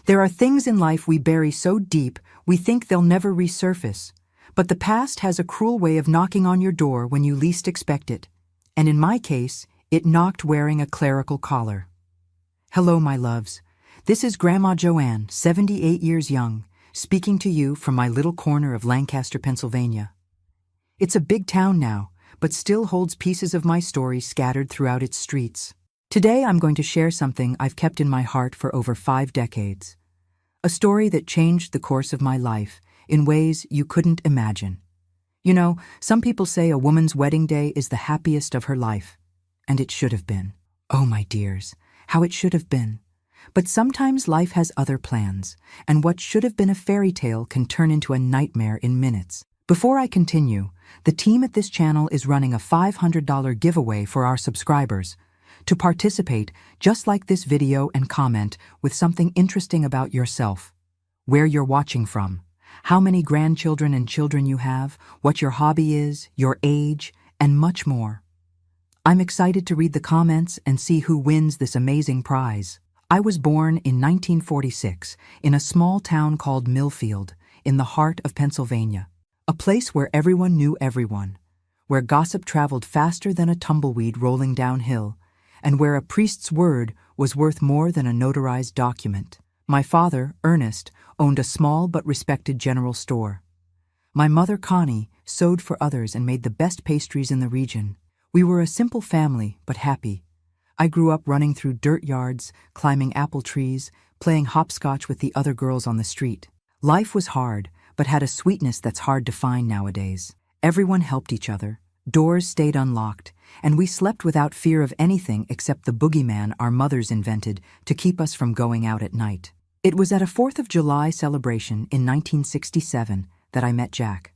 There are things in life we bury so deep we think they'll never resurface, but the past has a cruel way of knocking on your door when you least expect it, and in my case, it knocked wearing a clerical collar. Hello, my loves. This is Grandma Joanne, 78 years young, speaking to you from my little corner of Lancaster, Pennsylvania. It's a big town now, but still holds pieces of my story scattered throughout its streets. Today I'm going to share something I've kept in my heart for over 5 decades. A story that changed the course of my life in ways you couldn't imagine. You know, some people say a woman's wedding day is the happiest of her life. And it should have been. Oh, my dears, how it should have been. But sometimes life has other plans, and what should have been a fairy tale can turn into a nightmare in minutes. Before I continue, the team at this channel is running a $500 giveaway for our subscribers. To participate, just like this video and comment with something interesting about yourself. Where you're watching from, how many grandchildren and children you have, what your hobby is, your age, and much more. I'm excited to read the comments and see who wins this amazing prize. I was born in 1946 in a small town called Millfield, in the heart of Pennsylvania. A place where everyone knew everyone, where gossip traveled faster than a tumbleweed rolling downhill, and where a priest's word was worth more than a notarized document. My father, Ernest, owned a small but respected general store. My mother, Connie, sewed for others and made the best pastries in the region. We were a simple family, but happy. I grew up running through dirt yards, climbing apple trees, playing hopscotch with the other girls on the street. Life was hard, but had a sweetness that's hard to find nowadays. Everyone helped each other. Doors stayed unlocked, and we slept without fear of anything except the boogeyman our mothers invented to keep us from going out at night. It was at a 4th of July celebration in 1967 that I met Jack.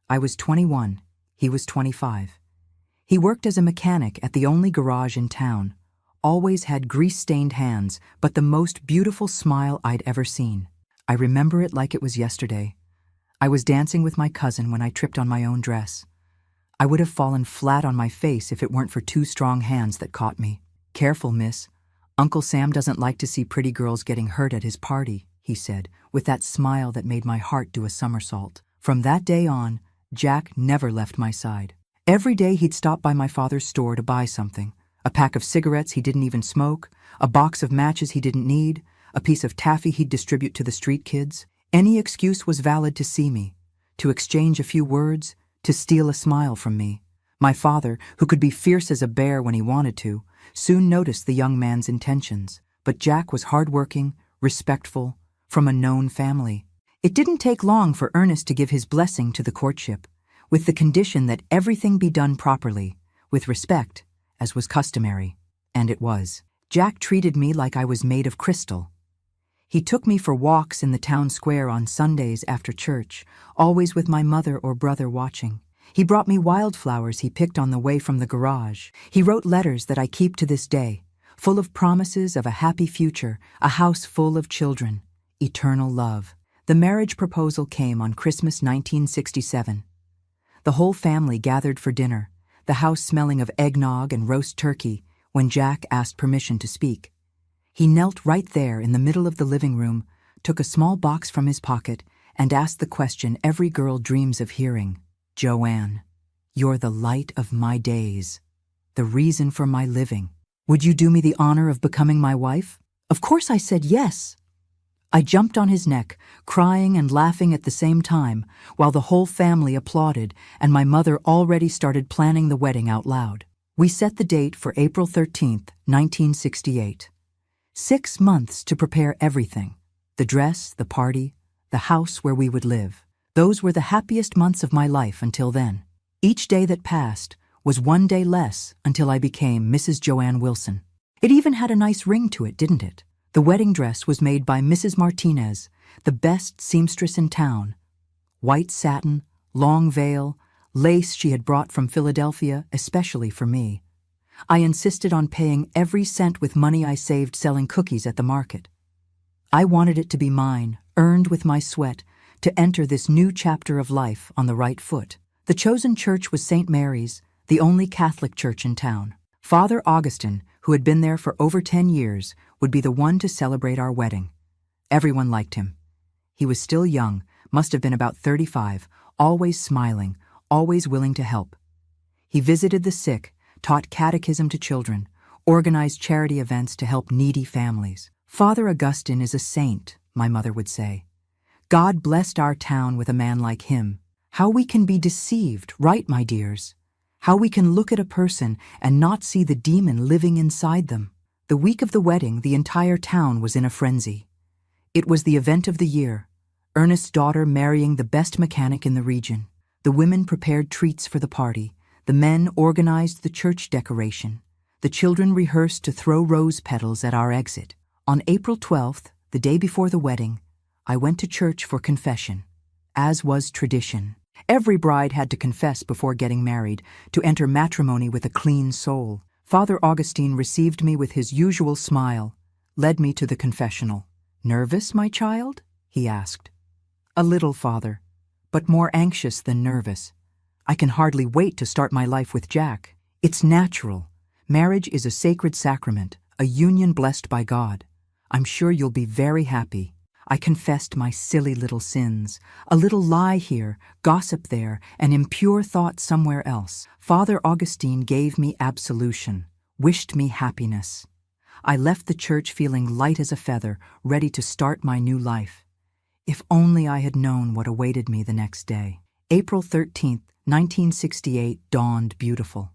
I was 21, he was 25. He worked as a mechanic at the only garage in town, always had grease-stained hands, but the most beautiful smile I'd ever seen. I remember it like it was yesterday. I was dancing with my cousin when I tripped on my own dress. I would have fallen flat on my face if it weren't for 2 strong hands that caught me. "Careful, miss. Uncle Sam doesn't like to see pretty girls getting hurt at his party," he said, with that smile that made my heart do a somersault. From that day on, Jack never left my side. Every day he'd stop by my father's store to buy something. A pack of cigarettes he didn't even smoke, a box of matches he didn't need, a piece of taffy he'd distribute to the street kids. Any excuse was valid to see me, to exchange a few words, to steal a smile from me. My father, who could be fierce as a bear when he wanted to, soon noticed the young man's intentions. But Jack was hardworking, respectful, from a known family. It didn't take long for Ernest to give his blessing to the courtship, with the condition that everything be done properly, with respect, as was customary. And it was. Jack treated me like I was made of crystal. He took me for walks in the town square on Sundays after church, always with my mother or brother watching. He brought me wildflowers he picked on the way from the garage. He wrote letters that I keep to this day, full of promises of a happy future, a house full of children, eternal love. The marriage proposal came on Christmas 1967. The whole family gathered for dinner, the house smelling of eggnog and roast turkey, when Jack asked permission to speak. He knelt right there in the middle of the living room, took a small box from his pocket, and asked the question every girl dreams of hearing. "Joanne, you're the light of my days, the reason for my living. Would you do me the honor of becoming my wife?" Of course I said yes. I jumped on his neck, crying and laughing at the same time, while the whole family applauded and my mother already started planning the wedding out loud. We set the date for April 13th, 1968. 6 months to prepare everything. The dress, the party, the house where we would live. Those were the happiest months of my life until then. Each day that passed was one day less until I became Mrs. Joanne Wilson. It even had a nice ring to it, didn't it? The wedding dress was made by Mrs. Martinez, the best seamstress in town. White satin, long veil, lace she had brought from Philadelphia especially for me. I insisted on paying every cent with money I saved selling cookies at the market. I wanted it to be mine, earned with my sweat, to enter this new chapter of life on the right foot. The chosen church was St. Mary's, the only Catholic church in town. Father Augustine, who had been there for over 10 years, would be the one to celebrate our wedding. Everyone liked him. He was still young, must have been about 35, always smiling, always willing to help. He visited the sick, taught catechism to children, organized charity events to help needy families. Father Augustine is a saint, my mother would say. God blessed our town with a man like him. How we can be deceived, right, my dears? How we can look at a person and not see the demon living inside them. The week of the wedding, the entire town was in a frenzy. It was the event of the year. Ernest's daughter marrying the best mechanic in the region. The women prepared treats for the party. The men organized the church decoration. The children rehearsed to throw rose petals at our exit. On April 12th, the day before the wedding, I went to church for confession, as was tradition. Every bride had to confess before getting married, to enter matrimony with a clean soul. Father Augustine received me with his usual smile, led me to the confessional. "Nervous, my child?" he asked. "A little, Father, but more anxious than nervous. I can hardly wait to start my life with Jack. It's natural. Marriage is a sacred sacrament, a union blessed by God. I'm sure you'll be very happy." I confessed my silly little sins, a little lie here, gossip there, an impure thought somewhere else. Father Augustine gave me absolution, wished me happiness. I left the church feeling light as a feather, ready to start my new life. If only I had known what awaited me the next day. April 13th, 1968 dawned beautiful.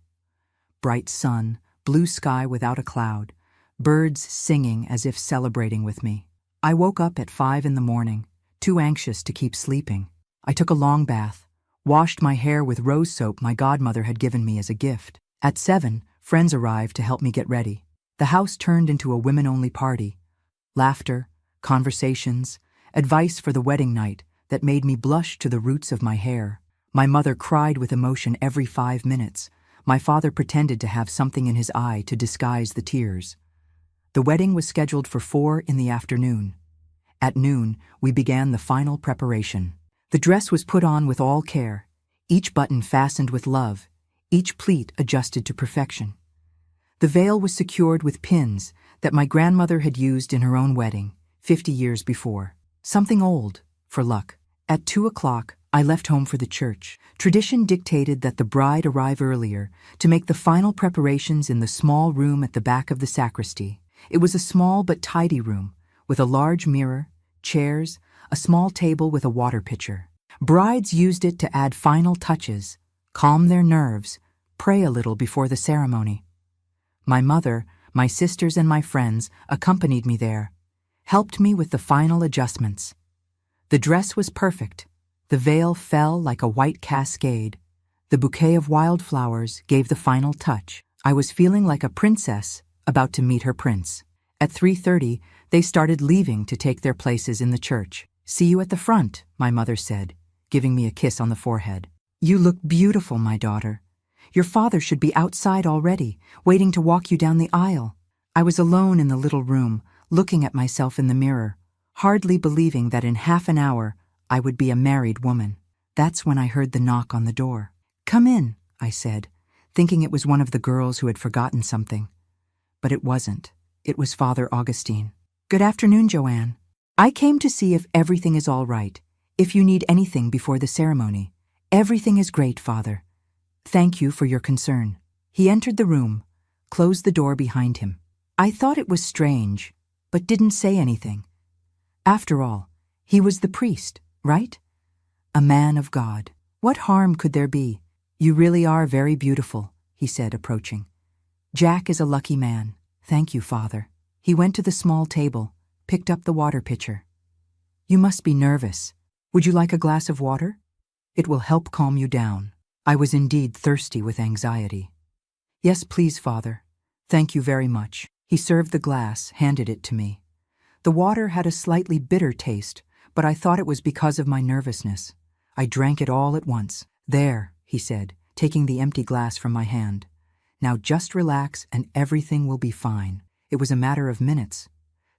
Bright sun, blue sky without a cloud, birds singing as if celebrating with me. I woke up at 5 in the morning, too anxious to keep sleeping. I took a long bath, washed my hair with rose soap my godmother had given me as a gift. At 7, friends arrived to help me get ready. The house turned into a women-only party. Laughter, conversations, advice for the wedding night that made me blush to the roots of my hair. My mother cried with emotion every 5 minutes. My father pretended to have something in his eye to disguise the tears. The wedding was scheduled for 4 in the afternoon. At noon, we began the final preparation. The dress was put on with all care, each button fastened with love, each pleat adjusted to perfection. The veil was secured with pins that my grandmother had used in her own wedding 50 years before. Something old, for luck. At 2 o'clock, I left home for the church. Tradition dictated that the bride arrive earlier to make the final preparations in the small room at the back of the sacristy. It was a small but tidy room, with a large mirror, chairs, a small table with a water pitcher. Brides used it to add final touches, calm their nerves, pray a little before the ceremony. My mother, my sisters, and my friends accompanied me there, helped me with the final adjustments. The dress was perfect. The veil fell like a white cascade. The bouquet of wildflowers gave the final touch. I was feeling like a princess about to meet her prince. At 3:30, they started leaving to take their places in the church. "See you at the front," my mother said, giving me a kiss on the forehead. "You look beautiful, my daughter. Your father should be outside already, waiting to walk you down the aisle." I was alone in the little room, looking at myself in the mirror, hardly believing that in half an hour I would be a married woman. That's when I heard the knock on the door. "Come in," I said, thinking it was one of the girls who had forgotten something. But it wasn't. It was Father Augustine. "Good afternoon, Joanne. I came to see if everything is all right, if you need anything before the ceremony." "Everything is great, Father. Thank you for your concern." He entered the room, closed the door behind him. I thought it was strange, but didn't say anything. After all, he was the priest, right? A man of God. What harm could there be? "You really are very beautiful," he said, approaching. "Jack is a lucky man. Thank you, Father." He went to the small table, picked up the water pitcher. "You must be nervous. Would you like a glass of water? It will help calm you down." I was indeed thirsty with anxiety. "Yes, please, Father. Thank you very much." He served the glass, handed it to me. The water had a slightly bitter taste, but I thought it was because of my nervousness. I drank it all at once. "There," he said, taking the empty glass from my hand. "Now just relax and everything will be fine." It was a matter of minutes.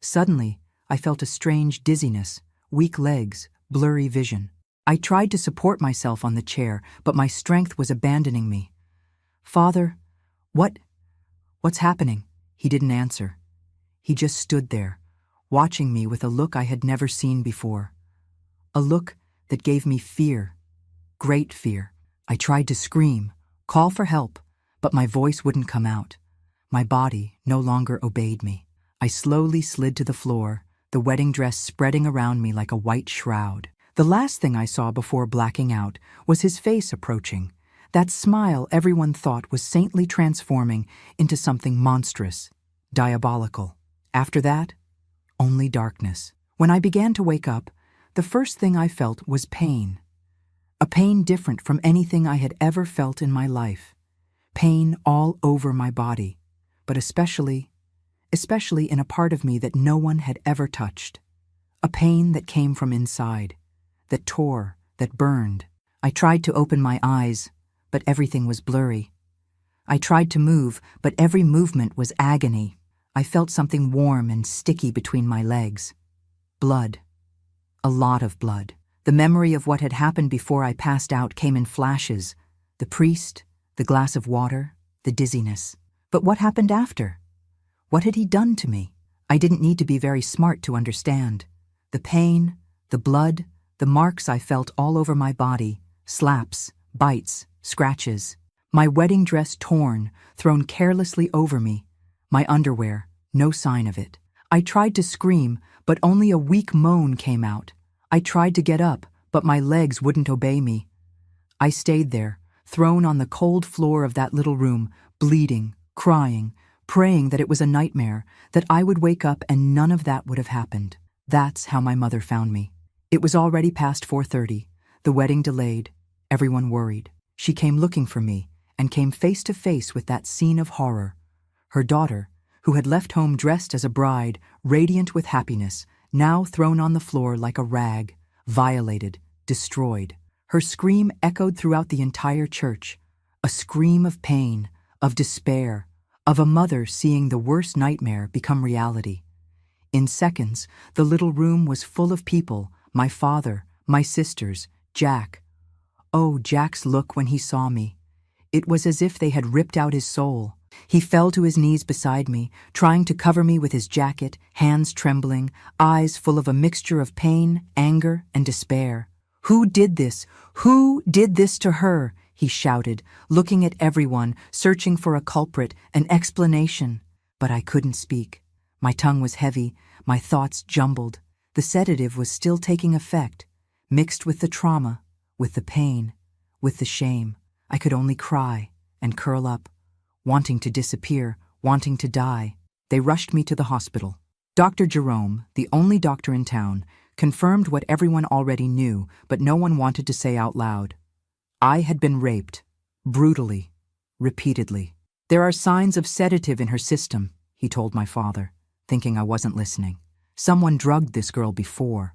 Suddenly, I felt a strange dizziness, weak legs, blurry vision. I tried to support myself on the chair, but my strength was abandoning me. "Father, what's happening?" He didn't answer. He just stood there, watching me with a look I had never seen before. A look that gave me fear, great fear. I tried to scream, call for help, but my voice wouldn't come out. My body no longer obeyed me. I slowly slid to the floor, the wedding dress spreading around me like a white shroud. The last thing I saw before blacking out was his face approaching, that smile everyone thought was saintly transforming into something monstrous, diabolical. After that, only darkness. When I began to wake up, the first thing I felt was pain. A pain different from anything I had ever felt in my life. Pain all over my body, but especially in a part of me that no one had ever touched. A pain that came from inside, that tore, that burned. I tried to open my eyes, but everything was blurry. I tried to move, but every movement was agony. I felt something warm and sticky between my legs. Blood. A lot of blood. The memory of what had happened before I passed out came in flashes. The priest, the glass of water, the dizziness. But what happened after? What had he done to me? I didn't need to be very smart to understand. The pain, the blood, the marks I felt all over my body, slaps, bites, scratches. My wedding dress torn, thrown carelessly over me. My underwear, no sign of it. I tried to scream, but only a weak moan came out. I tried to get up, but my legs wouldn't obey me. I stayed there, thrown on the cold floor of that little room, bleeding, crying, praying that it was a nightmare, that I would wake up and none of that would have happened. That's how my mother found me. It was already past 4:30, the wedding delayed, everyone worried. She came looking for me and came face to face with that scene of horror. Her daughter, who had left home dressed as a bride, radiant with happiness, now thrown on the floor like a rag, violated, destroyed. Her scream echoed throughout the entire church, a scream of pain, of despair, of a mother seeing the worst nightmare become reality. In seconds, the little room was full of people, my father, my sisters, Jack. Oh, Jack's look when he saw me. It was as if they had ripped out his soul. He fell to his knees beside me, trying to cover me with his jacket, hands trembling, eyes full of a mixture of pain, anger, and despair. "Who did this? Who did this to her?" he shouted, looking at everyone, searching for a culprit, an explanation. But I couldn't speak. My tongue was heavy, my thoughts jumbled. The sedative was still taking effect, mixed with the trauma, with the pain, with the shame. I could only cry and curl up, wanting to disappear, wanting to die. They rushed me to the hospital. Dr. Jerome, the only doctor in town, confirmed what everyone already knew, but no one wanted to say out loud. I had been raped, brutally, repeatedly. "There are signs of sedative in her system," he told my father, thinking I wasn't listening. "Someone drugged this girl before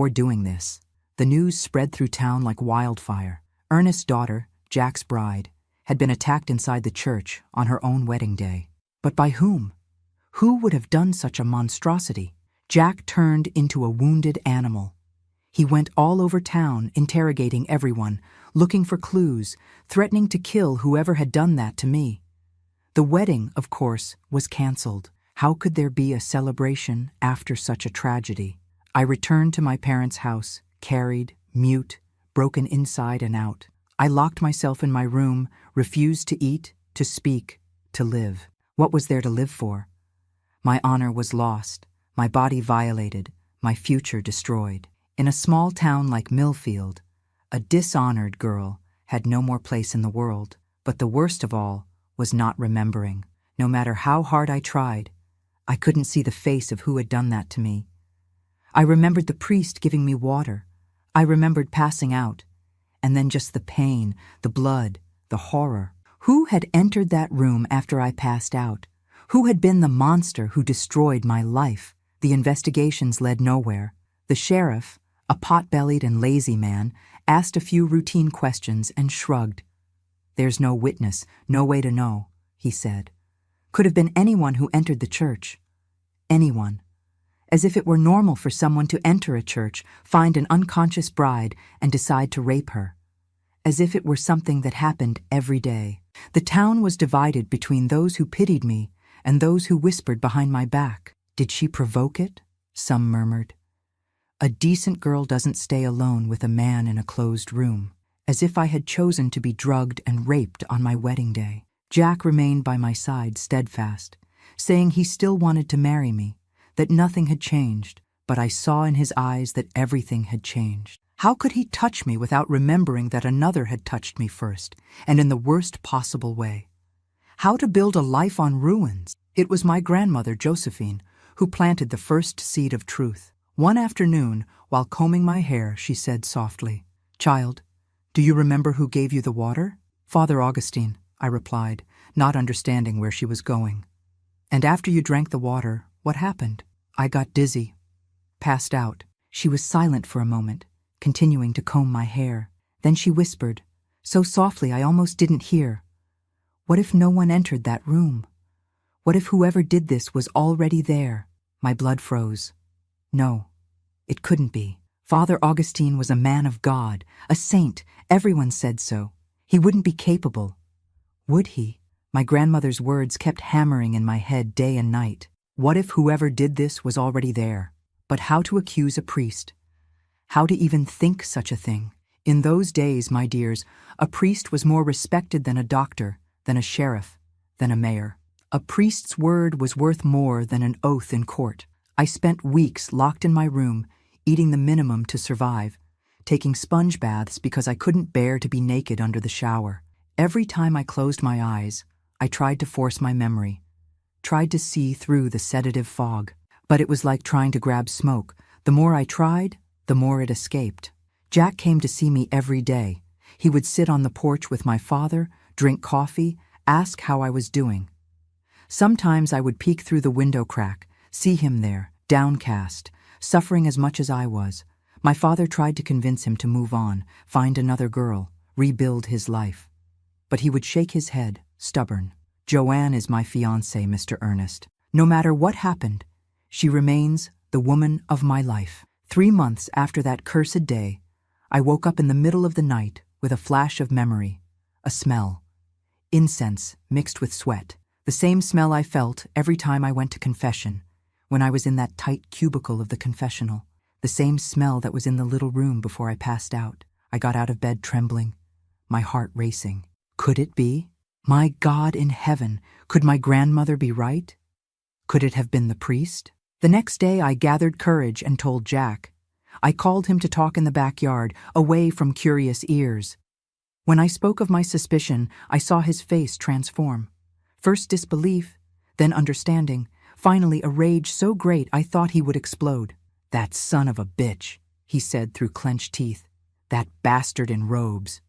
doing this." The news spread through town like wildfire. Ernest's daughter, Jack's bride, had been attacked inside the church on her own wedding day. But by whom? Who would have done such a monstrosity? Jack turned into a wounded animal. He went all over town, interrogating everyone, looking for clues, threatening to kill whoever had done that to me. The wedding, of course, was canceled. How could there be a celebration after such a tragedy? I returned to my parents' house, carried, mute, broken inside and out. I locked myself in my room, refused to eat, to speak, to live. What was there to live for? My honor was lost, my body violated, my future destroyed. In a small town like Millfield, a dishonored girl had no more place in the world. But the worst of all was not remembering. No matter how hard I tried, I couldn't see the face of who had done that to me. I remembered the priest giving me water. I remembered passing out. And then just the pain, the blood, the horror. Who had entered that room after I passed out? Who had been the monster who destroyed my life? The investigations led nowhere. The sheriff, a pot-bellied and lazy man, asked a few routine questions and shrugged. "There's no witness, no way to know," he said. Could have been anyone who entered the church. Anyone. As if it were normal for someone to enter a church, find an unconscious bride, and decide to rape her. As if it were something that happened every day. The town was divided between those who pitied me and those who whispered behind my back. Did she provoke it? some murmured. A decent girl doesn't stay alone with a man in a closed room, as if I had chosen to be drugged and raped on my wedding day. Jack remained by my side steadfast, saying he still wanted to marry me, that nothing had changed, but I saw in his eyes that everything had changed. How could he touch me without remembering that another had touched me first, and in the worst possible way? How to build a life on ruins? It was my grandmother, Josephine, who planted the first seed of truth. One afternoon, while combing my hair, she said softly, "Child, do you remember who gave you the water?" "Father Augustine," I replied, not understanding where she was going. "And after you drank the water, what happened?" "I got dizzy, passed out." She was silent for a moment, continuing to comb my hair. Then she whispered, so softly I almost didn't hear, "What if no one entered that room? What if whoever did this was already there?" My blood froze. No, it couldn't be. Father Augustine was a man of God, a saint. Everyone said so. He wouldn't be capable. Would he? My grandmother's words kept hammering in my head day and night. What if whoever did this was already there? But how to accuse a priest? How to even think such a thing? In those days, my dears, a priest was more respected than a doctor, than a sheriff, than a mayor. A priest's word was worth more than an oath in court. I spent weeks locked in my room, eating the minimum to survive, taking sponge baths because I couldn't bear to be naked under the shower. Every time I closed my eyes, I tried to force my memory, tried to see through the sedative fog. But it was like trying to grab smoke. The more I tried, the more it escaped. Jack came to see me every day. He would sit on the porch with my father, drink coffee, ask how I was doing. Sometimes I would peek through the window crack, see him there, downcast, suffering as much as I was. My father tried to convince him to move on, find another girl, rebuild his life. But he would shake his head, stubborn. "Joanne is my fiancée, Mr. Ernest. No matter what happened, she remains the woman of my life." 3 months after that cursed day, I woke up in the middle of the night with a flash of memory, a smell. Incense mixed with sweat. The same smell I felt every time I went to confession, when I was in that tight cubicle of the confessional. The same smell that was in the little room before I passed out. I got out of bed trembling, my heart racing. Could it be? My God in heaven, could my grandmother be right? Could it have been the priest? The next day I gathered courage and told Jack. I called him to talk in the backyard, away from curious ears. When I spoke of my suspicion, I saw his face transform. First disbelief, then understanding, finally a rage so great I thought he would explode. "That son of a bitch," he said through clenched teeth. "That bastard in robes.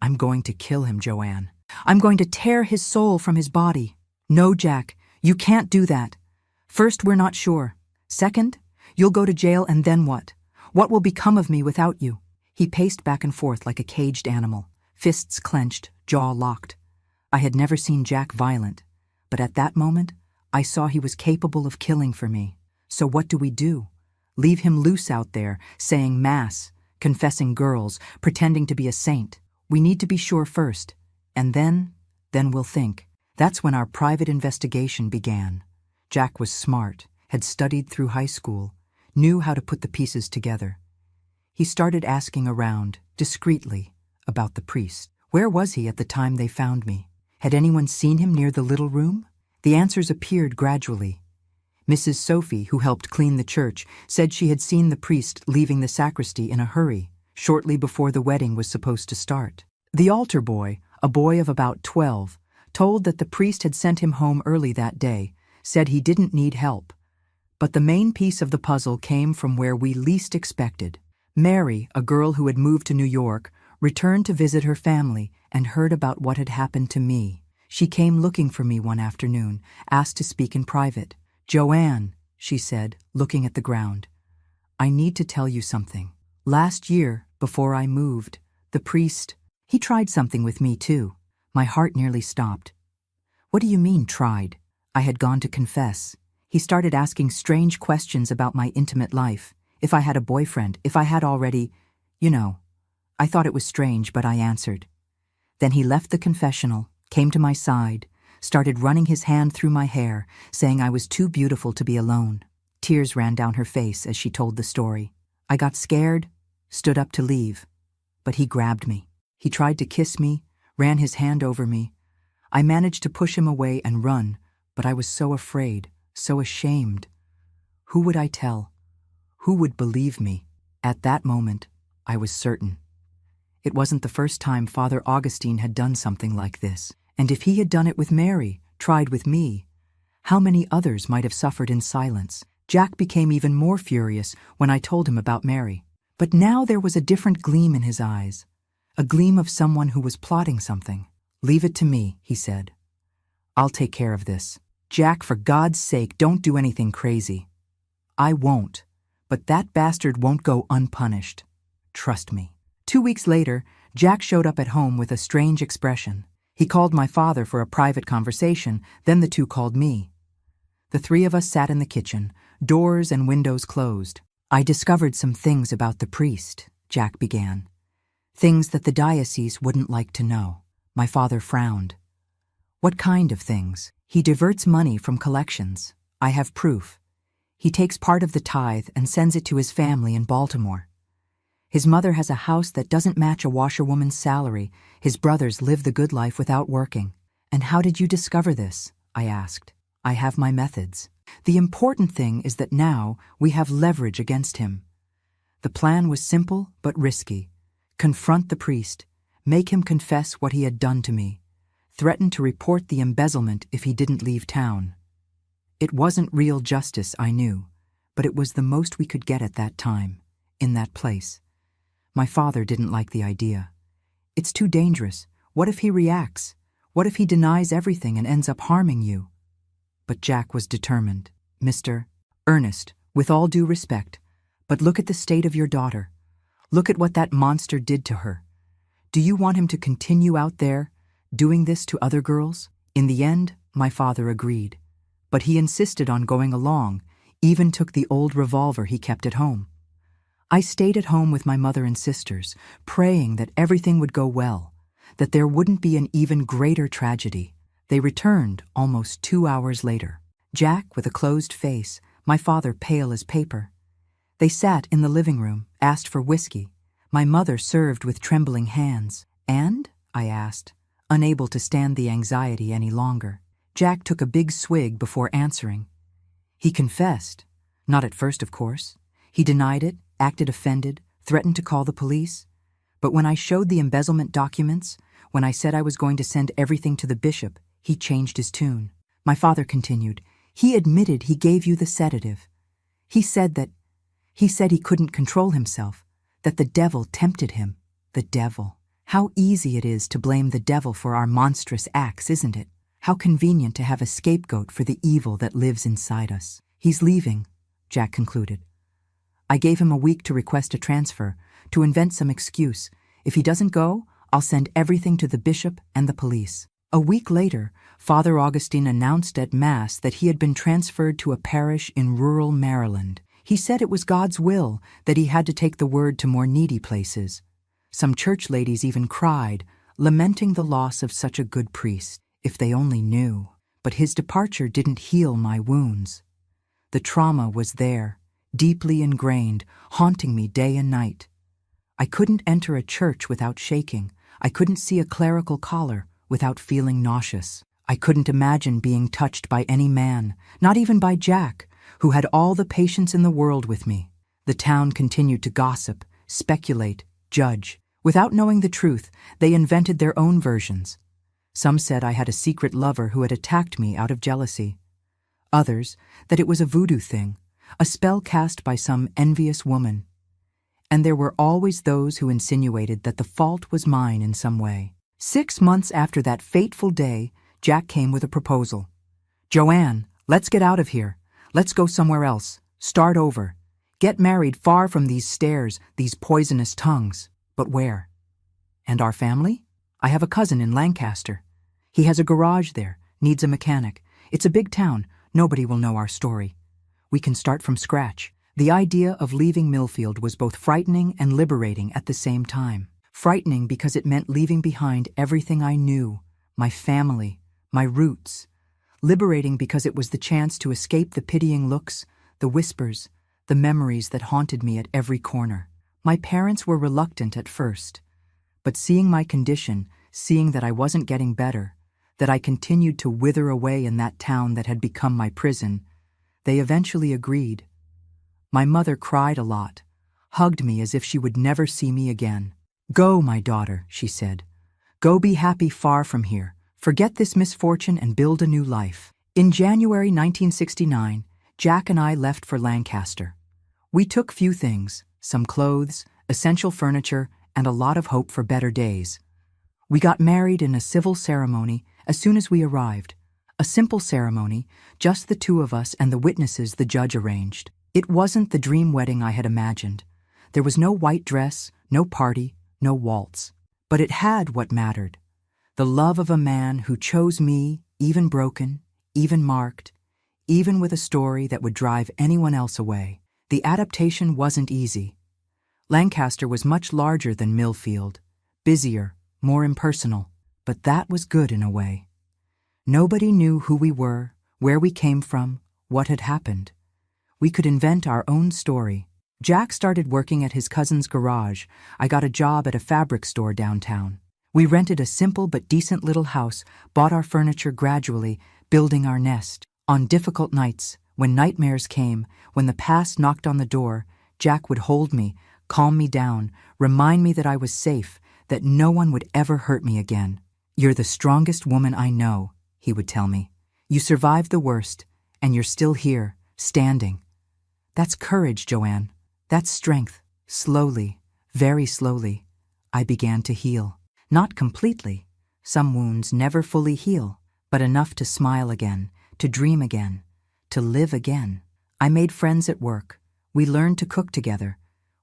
I'm going to kill him, Joanne. I'm going to tear his soul from his body." "No, Jack, you can't do that. First, we're not sure. Second, you'll go to jail, and then what? What will become of me without you?" He paced back and forth like a caged animal, fists clenched, jaw locked. I had never seen Jack violent, but at that moment, I saw he was capable of killing for me. So what do we do? Leave him loose out there, saying mass, confessing girls, pretending to be a saint? We need to be sure first, and then we'll think. That's when our private investigation began. Jack was smart, had studied through high school, knew how to put the pieces together. He started asking around, discreetly, about the priest. Where was he at the time they found me? Had anyone seen him near the little room? The answers appeared gradually. Mrs. Sophie, who helped clean the church, said she had seen the priest leaving the sacristy in a hurry, shortly before the wedding was supposed to start. The altar boy, a boy of about 12, told that the priest had sent him home early that day, said he didn't need help. But the main piece of the puzzle came from where we least expected. Mary, a girl who had moved to New York, returned to visit her family and heard about what had happened to me. She came looking for me one afternoon, asked to speak in private. "Joanne," she said, looking at the ground, "I need to tell you something. Last year, before I moved, the priest, he tried something with me too." My heart nearly stopped. "What do you mean, tried?" I had gone to confess. He started asking strange questions about my intimate life, if I had a boyfriend, if I had already, I thought it was strange, but I answered. Then he left the confessional, came to my side, started running his hand through my hair, saying I was too beautiful to be alone. Tears ran down her face as she told the story. I got scared, stood up to leave, but he grabbed me. He tried to kiss me, ran his hand over me. I managed to push him away and run, but I was so afraid, so ashamed. Who would I tell? Who would believe me? At that moment, I was certain. It wasn't the first time Father Augustine had done something like this, and if he had done it with Mary, tried with me, how many others might have suffered in silence? Jack became even more furious when I told him about Mary. But now there was a different gleam in his eyes, a gleam of someone who was plotting something. "Leave it to me," he said. "I'll take care of this. Jack, for God's sake, don't do anything crazy." "I won't, but that bastard won't go unpunished. Trust me." 2 weeks later, Jack showed up at home with a strange expression. He called my father for a private conversation, then the two called me. The three of us sat in the kitchen, doors and windows closed. "I discovered some things about the priest," Jack began. "Things that the diocese wouldn't like to know." My father frowned. "What kind of things?" "He diverts money from collections. I have proof. He takes part of the tithe and sends it to his family in Baltimore. His mother has a house that doesn't match a washerwoman's salary. His brothers live the good life without working." "And how did you discover this?" I asked. "I have my methods. The important thing is that now we have leverage against him." The plan was simple but risky. Confront the priest, make him confess what he had done to me, threaten to report the embezzlement if he didn't leave town. It wasn't real justice, I knew, but it was the most we could get at that time, in that place. My father didn't like the idea. "It's too dangerous. What if he reacts? What if he denies everything and ends up harming you?" But Jack was determined. "Mr. Ernest, with all due respect, but look at the state of your daughter. Look at what that monster did to her. Do you want him to continue out there, doing this to other girls?" In the end, my father agreed. But he insisted on going along, even took the old revolver he kept at home. I stayed at home with my mother and sisters, praying that everything would go well, that there wouldn't be an even greater tragedy. They returned almost 2 hours later. Jack with a closed face, my father pale as paper. They sat in the living room, asked for whiskey. My mother served with trembling hands. "And?" I asked, unable to stand the anxiety any longer. Jack took a big swig before answering. He confessed. Not at first, of course. He denied it, acted offended, threatened to call the police. But when I showed the embezzlement documents, when I said I was going to send everything to the bishop, he changed his tune. My father continued, "He admitted he gave you the sedative. He said he couldn't control himself, that the devil tempted him." The devil. How easy it is to blame the devil for our monstrous acts, isn't it? How convenient to have a scapegoat for the evil that lives inside us. "He's leaving," Jack concluded. "I gave him a week to request a transfer, to invent some excuse. If he doesn't go, I'll send everything to the bishop and the police." A week later, Father Augustine announced at Mass that he had been transferred to a parish in rural Maryland. He said it was God's will, that he had to take the word to more needy places. Some church ladies even cried, lamenting the loss of such a good priest. If they only knew. But his departure didn't heal my wounds. The trauma was there, deeply ingrained, haunting me day and night. I couldn't enter a church without shaking. I couldn't see a clerical collar without feeling nauseous. I couldn't imagine being touched by any man, not even by Jack, who had all the patience in the world with me. The town continued to gossip, speculate, judge. Without knowing the truth, they invented their own versions. Some said I had a secret lover who had attacked me out of jealousy. Others, that it was a voodoo thing, a spell cast by some envious woman. And there were always those who insinuated that the fault was mine in some way. 6 months after that fateful day, Jack came with a proposal. "Joanne, let's get out of here. Let's go somewhere else. Start over. Get married far from these stairs, these poisonous tongues." But where? And our family? I have a cousin in Lancaster. He has a garage there, needs a mechanic. It's a big town. Nobody will know our story. We can start from scratch. The idea of leaving Millfield was both frightening and liberating at the same time. Frightening because it meant leaving behind everything I knew, my family, my roots. Liberating because it was the chance to escape the pitying looks, the whispers, the memories that haunted me at every corner. My parents were reluctant at first, but seeing my condition, seeing that I wasn't getting better, that I continued to wither away in that town that had become my prison, they eventually agreed. My mother cried a lot, hugged me as if she would never see me again. "Go, my daughter," she said. "Go be happy far from here. Forget this misfortune and build a new life." In January 1969, Jack and I left for Lancaster. We took few things, some clothes, essential furniture, and a lot of hope for better days. We got married in a civil ceremony as soon as we arrived. A simple ceremony, just the two of us and the witnesses the judge arranged. It wasn't the dream wedding I had imagined. There was no white dress, no party, no waltz. But it had what mattered. The love of a man who chose me, even broken, even marked, even with a story that would drive anyone else away. The adaptation wasn't easy. Lancaster was much larger than Millfield, busier, more impersonal, but that was good in a way. Nobody knew who we were, where we came from, what had happened. We could invent our own story. Jack started working at his cousin's garage. I got a job at a fabric store downtown. We rented a simple but decent little house, bought our furniture gradually, building our nest. On difficult nights, when nightmares came, when the past knocked on the door, Jack would hold me, calm me down, remind me that I was safe, that no one would ever hurt me again. "You're the strongest woman I know," he would tell me. "You survived the worst, and you're still here, standing. That's courage, Joanne. That's strength." Slowly, very slowly, I began to heal. Not completely. Some wounds never fully heal, but enough to smile again, to dream again, to live again. I made friends at work. We learned to cook together.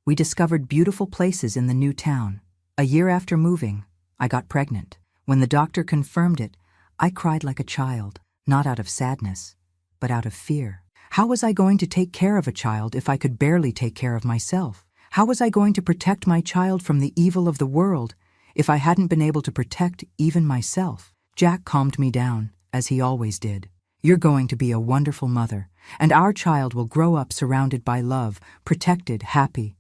We discovered beautiful places in the new town. A year after moving, I got pregnant. When the doctor confirmed it, I cried like a child, not out of sadness, but out of fear. How was I going to take care of a child if I could barely take care of myself? How was I going to protect my child from the evil of the world if I hadn't been able to protect even myself? Jack calmed me down, as he always did. "You're going to be a wonderful mother, and our child will grow up surrounded by love, protected, happy.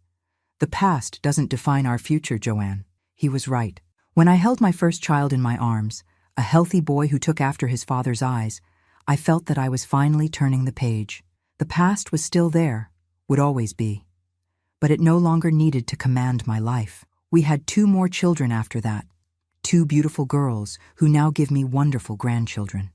The past doesn't define our future, Joanne." He was right. When I held my first child in my arms, a healthy boy who took after his father's eyes, I felt that I was finally turning the page. The past was still there, would always be. But it no longer needed to command my life. We had 2 more children after that, 2 beautiful girls who now give me wonderful grandchildren.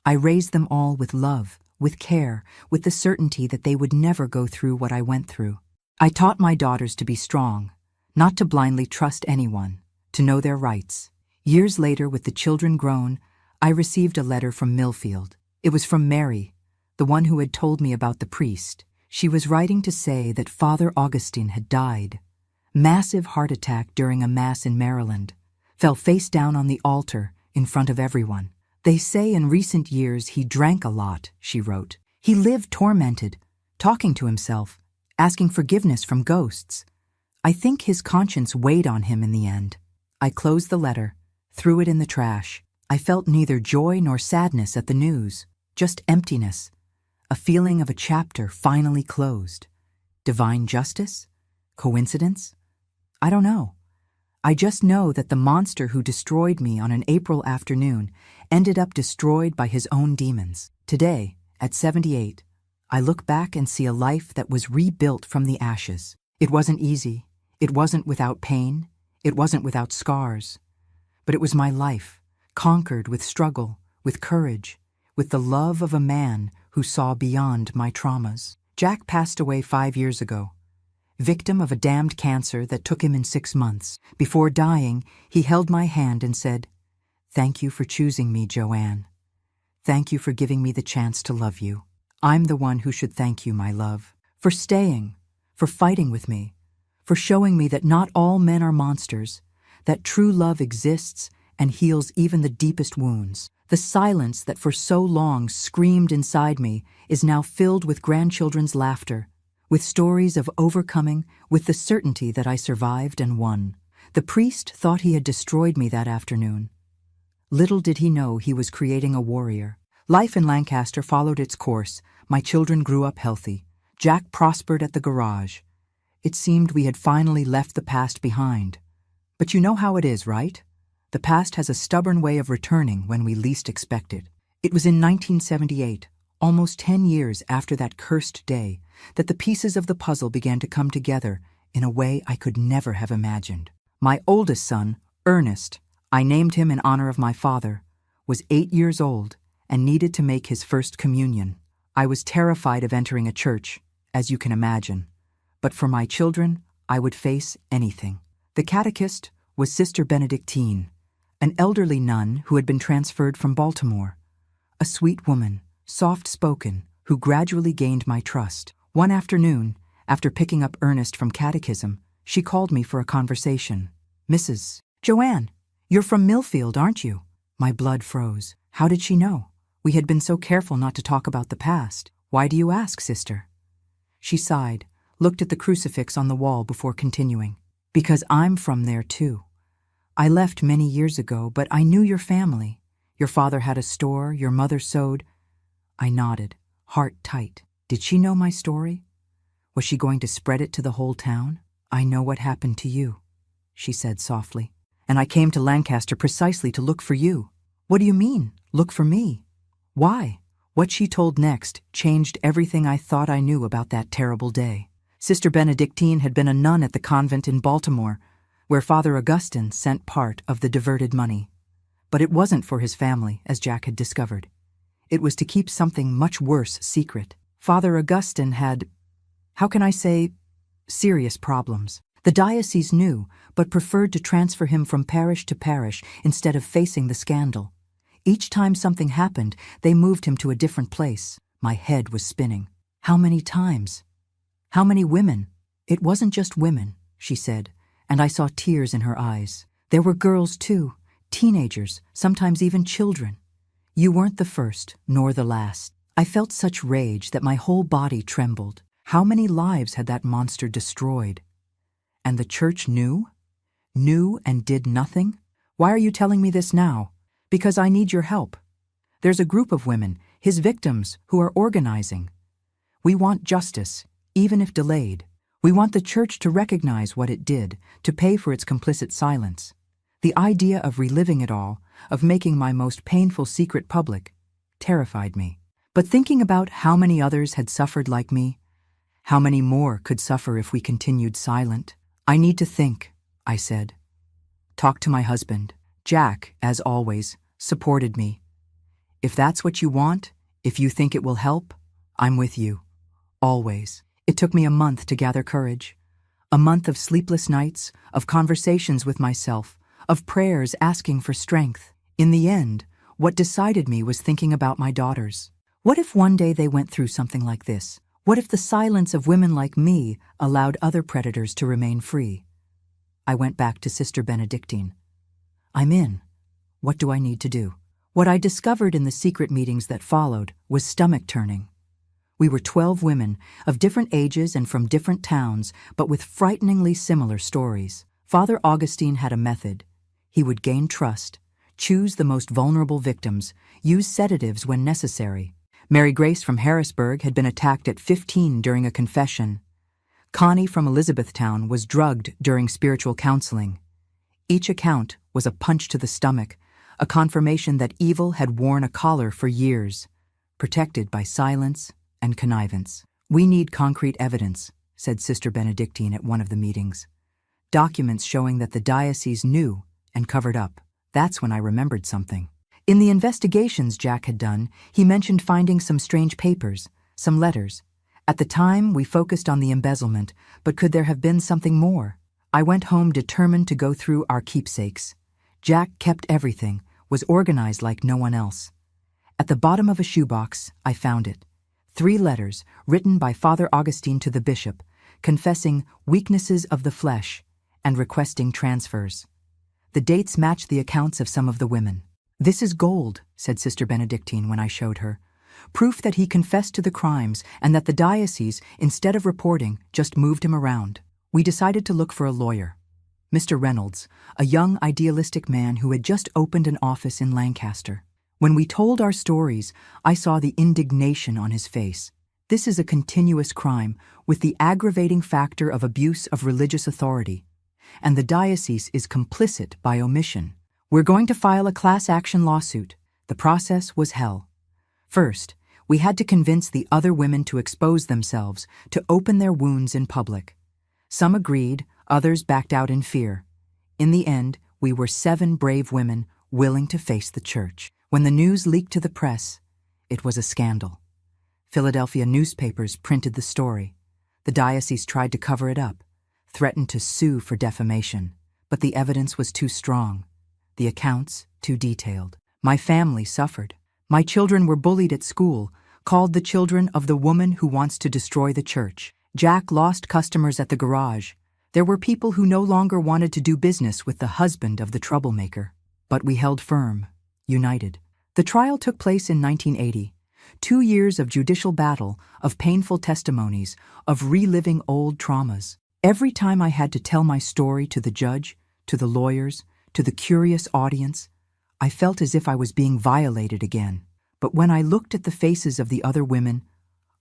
I raised them all with love, with care, with the certainty that they would never go through what I went through. I taught my daughters to be strong, not to blindly trust anyone, to know their rights. Years later, with the children grown, I received a letter from Millfield. It was from Mary, the one who had told me about the priest. She was writing to say that Father Augustine had died. Massive heart attack during a mass in Maryland. Fell face down on the altar in front of everyone. "They say in recent years he drank a lot," she wrote. "He lived tormented, talking to himself, asking forgiveness from ghosts. I think his conscience weighed on him in the end." I closed the letter, threw it in the trash. I felt neither joy nor sadness at the news, just emptiness, a feeling of a chapter finally closed. Divine justice? Coincidence? I don't know. I just know that the monster who destroyed me on an April afternoon ended up destroyed by his own demons. Today, at 78, I look back and see a life that was rebuilt from the ashes. It wasn't easy. It wasn't without pain. It wasn't without scars. But it was my life, conquered with struggle, with courage, with the love of a man who saw beyond my traumas. Jack passed away 5 years ago, victim of a damned cancer that took him in 6 months. Before dying, he held my hand and said, "Thank you for choosing me, Joanne. Thank you for giving me the chance to love you. I'm the one who should thank you, my love, for staying, for fighting with me, for showing me that not all men are monsters, that true love exists and heals even the deepest wounds. The silence that for so long screamed inside me is now filled with grandchildren's laughter, with stories of overcoming, with the certainty that I survived and won." The priest thought he had destroyed me that afternoon. Little did he know he was creating a warrior. Life in Lancaster followed its course. My children grew up healthy. Jack prospered at the garage. It seemed we had finally left the past behind. But you know how it is, right? The past has a stubborn way of returning when we least expect it. It was in 1978, almost 10 years after that cursed day, that the pieces of the puzzle began to come together in a way I could never have imagined. My oldest son, Ernest, I named him in honor of my father, was 8 years old and needed to make his first communion. I was terrified of entering a church, as you can imagine. But for my children, I would face anything. The catechist was Sister Benedictine, an elderly nun who had been transferred from Baltimore. A sweet woman, soft-spoken, who gradually gained my trust. One afternoon, after picking up Ernest from catechism, she called me for a conversation. "Mrs. Joanne, you're from Millfield, aren't you?" My blood froze. How did she know? We had been so careful not to talk about the past. "Why do you ask, sister?" She sighed, looked at the crucifix on the wall before continuing. "Because I'm from there too. I left many years ago, but I knew your family. Your father had a store, your mother sewed." I nodded, heart tight. Did she know my story? Was she going to spread it to the whole town? "I know what happened to you," she said softly. "And I came to Lancaster precisely to look for you." "What do you mean, look for me? Why?" What she told next changed everything I thought I knew about that terrible day. Sister Benedictine had been a nun at the convent in Baltimore, where Father Augustine sent part of the diverted money. But it wasn't for his family, as Jack had discovered. It was to keep something much worse secret. Father Augustine had, how can I say, serious problems. The diocese knew, but preferred to transfer him from parish to parish instead of facing the scandal. Each time something happened, they moved him to a different place. My head was spinning. How many times? How many women? "It wasn't just women," she said, and I saw tears in her eyes. "There were girls too, teenagers, sometimes even children. You weren't the first, nor the last." I felt such rage that my whole body trembled. How many lives had that monster destroyed? And the church knew? Knew and did nothing? "Why are you telling me this now?" "Because I need your help. There's a group of women, his victims, who are organizing. We want justice, even if delayed. We want the church to recognize what it did, to pay for its complicit silence. The idea of reliving it all, of making my most painful secret public, terrified me. But thinking about how many others had suffered like me, how many more could suffer if we continued silent. "I need to think," I said. "Talk to my husband." Jack, as always, supported me. "If that's what you want, if you think it will help, I'm with you. Always." It took me a month to gather courage. A month of sleepless nights, of conversations with myself, of prayers asking for strength. In the end, what decided me was thinking about my daughters. What if one day they went through something like this? What if the silence of women like me allowed other predators to remain free? I went back to Sister Benedictine. "I'm in. What do I need to do?" What I discovered in the secret meetings that followed was stomach-turning. We were 12 women, of different ages and from different towns, but with frighteningly similar stories. Father Augustine had a method. He would gain trust, choose the most vulnerable victims, use sedatives when necessary. Mary Grace from Harrisburg had been attacked at 15 during a confession. Connie from Elizabethtown was drugged during spiritual counseling. Each account was a punch to the stomach, a confirmation that evil had worn a collar for years, protected by silence and connivance. "We need concrete evidence," said Sister Benedictine at one of the meetings. "Documents showing that the diocese knew and covered up." That's when I remembered something. In the investigations Jack had done, he mentioned finding some strange papers, some letters. At the time, we focused on the embezzlement, but could there have been something more? I went home determined to go through our keepsakes. Jack kept everything, was organized like no one else. At the bottom of a shoebox, I found it. 3 letters written by Father Augustine to the bishop, confessing weaknesses of the flesh and requesting transfers. The dates matched the accounts of some of the women. "This is gold," said Sister Benedictine when I showed her. "Proof that he confessed to the crimes and that the diocese, instead of reporting, just moved him around." We decided to look for a lawyer. Mr. Reynolds, a young idealistic man who had just opened an office in Lancaster. When we told our stories, I saw the indignation on his face. This is a continuous crime with the aggravating factor of abuse of religious authority, and the diocese is complicit by omission. We're going to file a class action lawsuit. The process was hell. First, we had to convince the other women to expose themselves, to open their wounds in public. Some agreed, others backed out in fear. In the end, we were 7 brave women willing to face the church. When the news leaked to the press, it was a scandal. Philadelphia newspapers printed the story. The diocese tried to cover it up, threatened to sue for defamation, but the evidence was too strong, the accounts too detailed. My family suffered. My children were bullied at school, called the children of the woman who wants to destroy the church. Jack lost customers at the garage. There were people who no longer wanted to do business with the husband of the troublemaker. But we held firm, united. The trial took place in 1980. 2 years of judicial battle, of painful testimonies, of reliving old traumas. Every time I had to tell my story to the judge, to the lawyers, to the curious audience, I felt as if I was being violated again. But when I looked at the faces of the other women,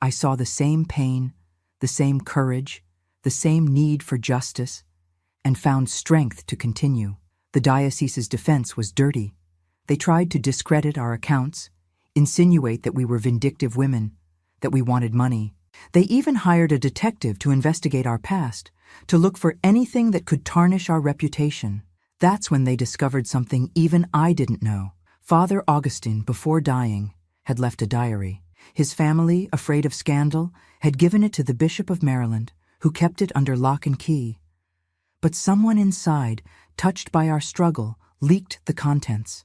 I saw the same pain, the same courage, the same need for justice, and found strength to continue. The diocese's defense was dirty. They tried to discredit our accounts, insinuate that we were vindictive women, that we wanted money. They even hired a detective to investigate our past, to look for anything that could tarnish our reputation. That's when they discovered something even I didn't know. Father Augustine, before dying, had left a diary. His family, afraid of scandal, had given it to the Bishop of Maryland, who kept it under lock and key. But someone inside, touched by our struggle, leaked the contents.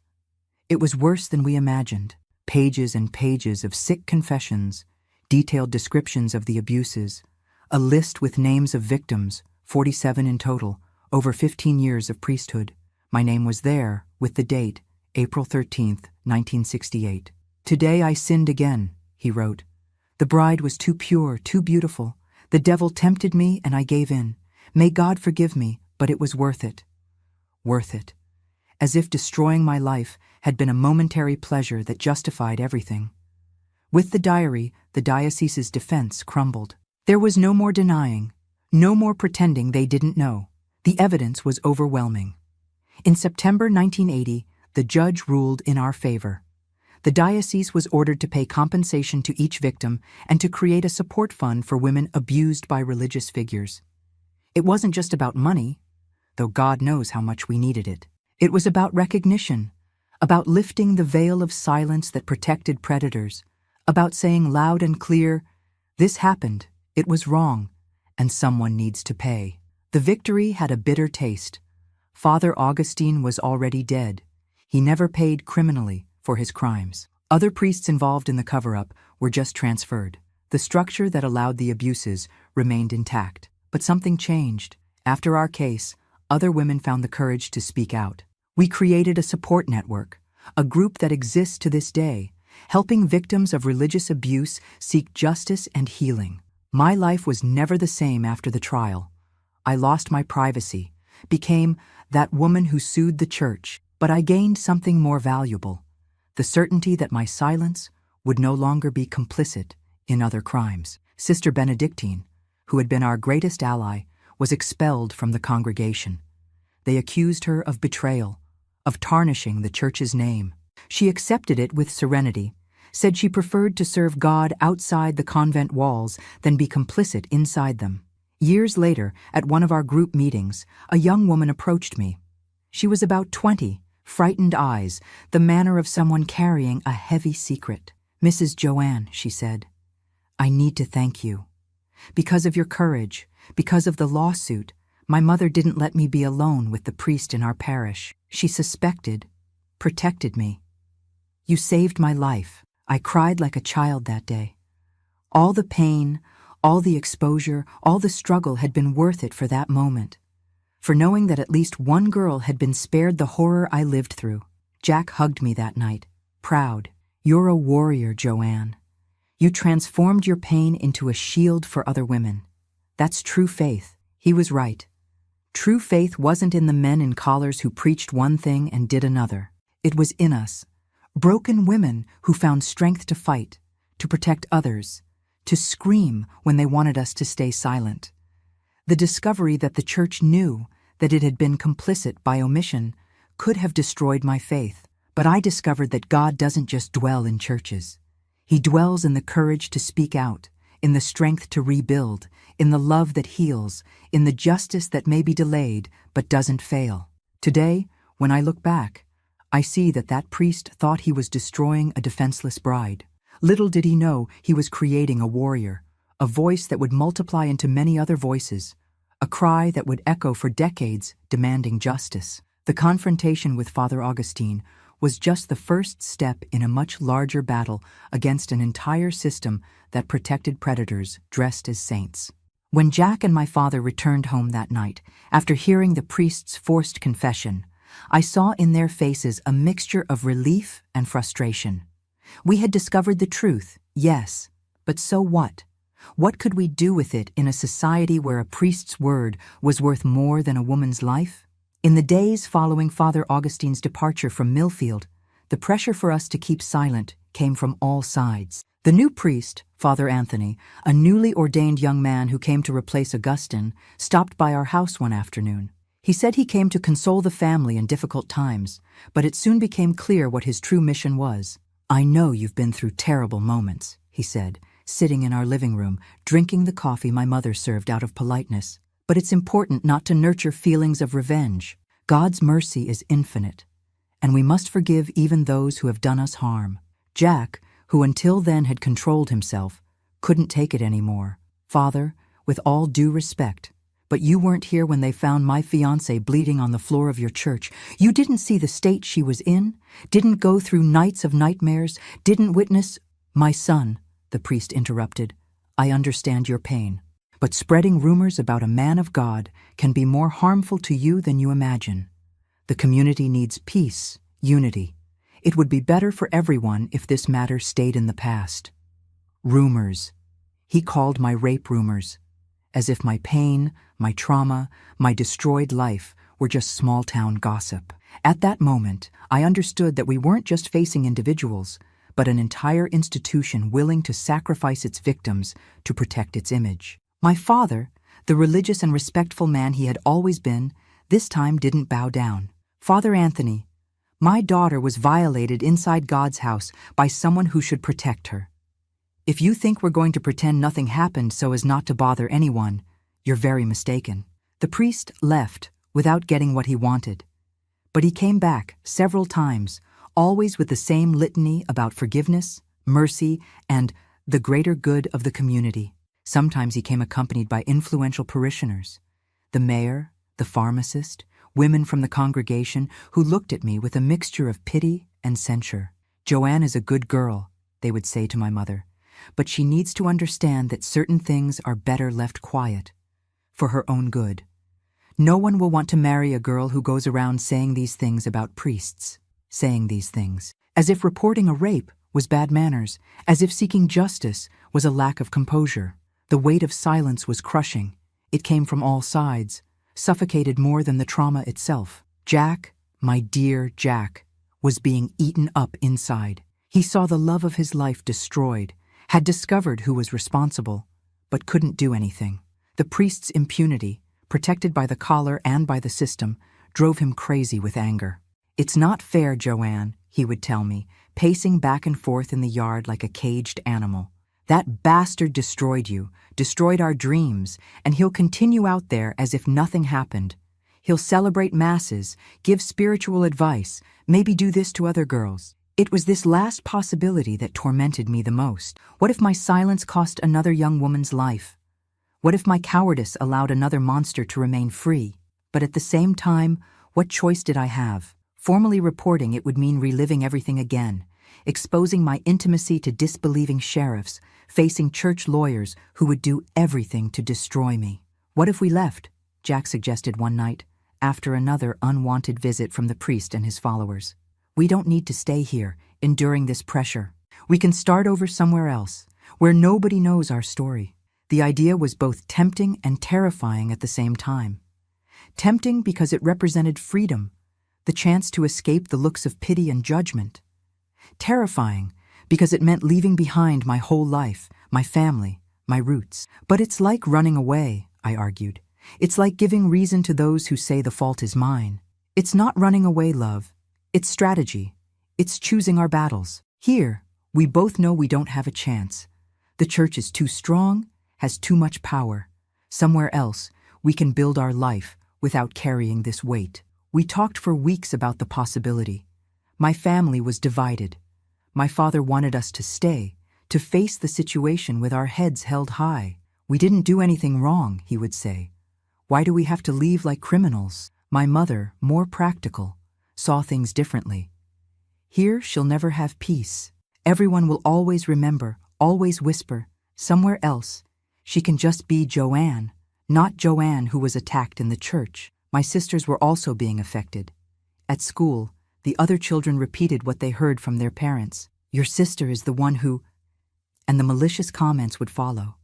It was worse than we imagined. Pages and pages of sick confessions, detailed descriptions of the abuses, a list with names of victims, 47 in total, over 15 years of priesthood. My name was there, with the date, April 13th, 1968. "Today I sinned again," he wrote. "The bride was too pure, too beautiful. The devil tempted me and I gave in. May God forgive me, but it was worth it. Worth it. As if destroying my life had been a momentary pleasure that justified everything." With the diary, the diocese's defense crumbled. There was no more denying, no more pretending they didn't know. The evidence was overwhelming. In September 1980, the judge ruled in our favor. The diocese was ordered to pay compensation to each victim and to create a support fund for women abused by religious figures. It wasn't just about money, though God knows how much we needed it. It was about recognition, about lifting the veil of silence that protected predators, about saying loud and clear, "This happened, it was wrong, and someone needs to pay." The victory had a bitter taste. Father Augustine was already dead. He never paid criminally for his crimes. Other priests involved in the cover-up were just transferred. The structure that allowed the abuses remained intact. But something changed. After our case, other women found the courage to speak out. We created a support network, a group that exists to this day, helping victims of religious abuse seek justice and healing. My life was never the same after the trial. I lost my privacy, became that woman who sued the church, but I gained something more valuable, the certainty that my silence would no longer be complicit in other crimes. Sister Benedictine, who had been our greatest ally, was expelled from the congregation. They accused her of betrayal, of tarnishing the church's name. She accepted it with serenity, said she preferred to serve God outside the convent walls than be complicit inside them. Years later, at one of our group meetings, a young woman approached me. She was about 20, frightened eyes, the manner of someone carrying a heavy secret. "Mrs. Joanne," she said, "I need to thank you. Because of your courage, because of the lawsuit, my mother didn't let me be alone with the priest in our parish. She suspected, protected me. You saved my life." I cried like a child that day. All the pain, all the exposure, all the struggle had been worth it for that moment, for knowing that at least one girl had been spared the horror I lived through. Jack hugged me that night, proud. "You're a warrior, Joanne. You transformed your pain into a shield for other women. That's true faith." He was right. True faith wasn't in the men in collars who preached one thing and did another. It was in us, broken women who found strength to fight, to protect others, to scream when they wanted us to stay silent. The discovery that the church knew that it had been complicit by omission could have destroyed my faith. But I discovered that God doesn't just dwell in churches. He dwells in the courage to speak out, in the strength to rebuild, in the love that heals, in the justice that may be delayed but doesn't fail. Today, when I look back, I see that that priest thought he was destroying a defenseless bride. Little did he know he was creating a warrior, a voice that would multiply into many other voices, a cry that would echo for decades demanding justice. The confrontation with Father Augustine was just the first step in a much larger battle against an entire system that protected predators dressed as saints. When Jack and my father returned home that night, after hearing the priest's forced confession, I saw in their faces a mixture of relief and frustration. We had discovered the truth, yes, but so what? What could we do with it in a society where a priest's word was worth more than a woman's life? In the days following Father Augustine's departure from Millfield, the pressure for us to keep silent came from all sides. The new priest, Father Anthony, a newly ordained young man who came to replace Augustine, stopped by our house one afternoon. He said he came to console the family in difficult times, but it soon became clear what his true mission was. "I know you've been through terrible moments," he said, sitting in our living room, drinking the coffee my mother served out of politeness. "But it's important not to nurture feelings of revenge. God's mercy is infinite, and we must forgive even those who have done us harm." Jack, who until then had controlled himself, couldn't take it anymore. "Father, with all due respect, but you weren't here when they found my fiancée bleeding on the floor of your church. You didn't see the state she was in, didn't go through nights of nightmares, didn't witness—" "My son," the priest interrupted, "I understand your pain. But spreading rumors about a man of God can be more harmful to you than you imagine. The community needs peace, unity. It would be better for everyone if this matter stayed in the past." Rumors. He called my rape rumors, as if my pain, my trauma, my destroyed life were just small-town gossip. At that moment, I understood that we weren't just facing individuals, but an entire institution willing to sacrifice its victims to protect its image. My father, the religious and respectful man he had always been, this time didn't bow down. "Father Anthony, my daughter was violated inside God's house by someone who should protect her. If you think we're going to pretend nothing happened so as not to bother anyone, you're very mistaken." The priest left without getting what he wanted, but he came back several times, always with the same litany about forgiveness, mercy, and the greater good of the community. Sometimes he came accompanied by influential parishioners, the mayor, the pharmacist, women from the congregation who looked at me with a mixture of pity and censure. "Joanne is a good girl," they would say to my mother, "but she needs to understand that certain things are better left quiet, for her own good. No one will want to marry a girl who goes around saying these things about priests, saying these things, as if reporting a rape was bad manners, as if seeking justice was a lack of composure." The weight of silence was crushing. It came from all sides, suffocated more than the trauma itself. Jack, my dear Jack, was being eaten up inside. He saw the love of his life destroyed, had discovered who was responsible, but couldn't do anything. The priest's impunity, protected by the collar and by the system, drove him crazy with anger. "It's not fair, Joanne," he would tell me, pacing back and forth in the yard like a caged animal. "That bastard destroyed you, destroyed our dreams, and he'll continue out there as if nothing happened. He'll celebrate masses, give spiritual advice, maybe do this to other girls." It was this last possibility that tormented me the most. What if my silence cost another young woman's life? What if my cowardice allowed another monster to remain free? But at the same time, what choice did I have? Formally reporting it would mean reliving everything again, exposing my intimacy to disbelieving sheriffs, facing church lawyers who would do everything to destroy me. "What if we left?" Jack suggested one night, after another unwanted visit from the priest and his followers. "We don't need to stay here, enduring this pressure. We can start over somewhere else, where nobody knows our story." The idea was both tempting and terrifying at the same time. Tempting because it represented freedom, the chance to escape the looks of pity and judgment. Terrifying because it meant leaving behind my whole life, my family, my roots. But it's like running away, I argued. It's like giving reason to those who say the fault is mine. It's not running away, love. It's strategy. It's choosing our battles. Here, we both know we don't have a chance. The church is too strong, has too much power. Somewhere else, we can build our life without carrying this weight. We talked for weeks about the possibility. My family was divided. My father wanted us to stay, to face the situation with our heads held high. We didn't do anything wrong, he would say. Why do we have to leave like criminals? My mother, more practical, saw things differently. Here she'll never have peace. Everyone will always remember, always whisper. Somewhere else, she can just be Joanne, not Joanne who was attacked in the church. My sisters were also being affected. At school, the other children repeated what they heard from their parents. Your sister is the one who... And the malicious comments would follow.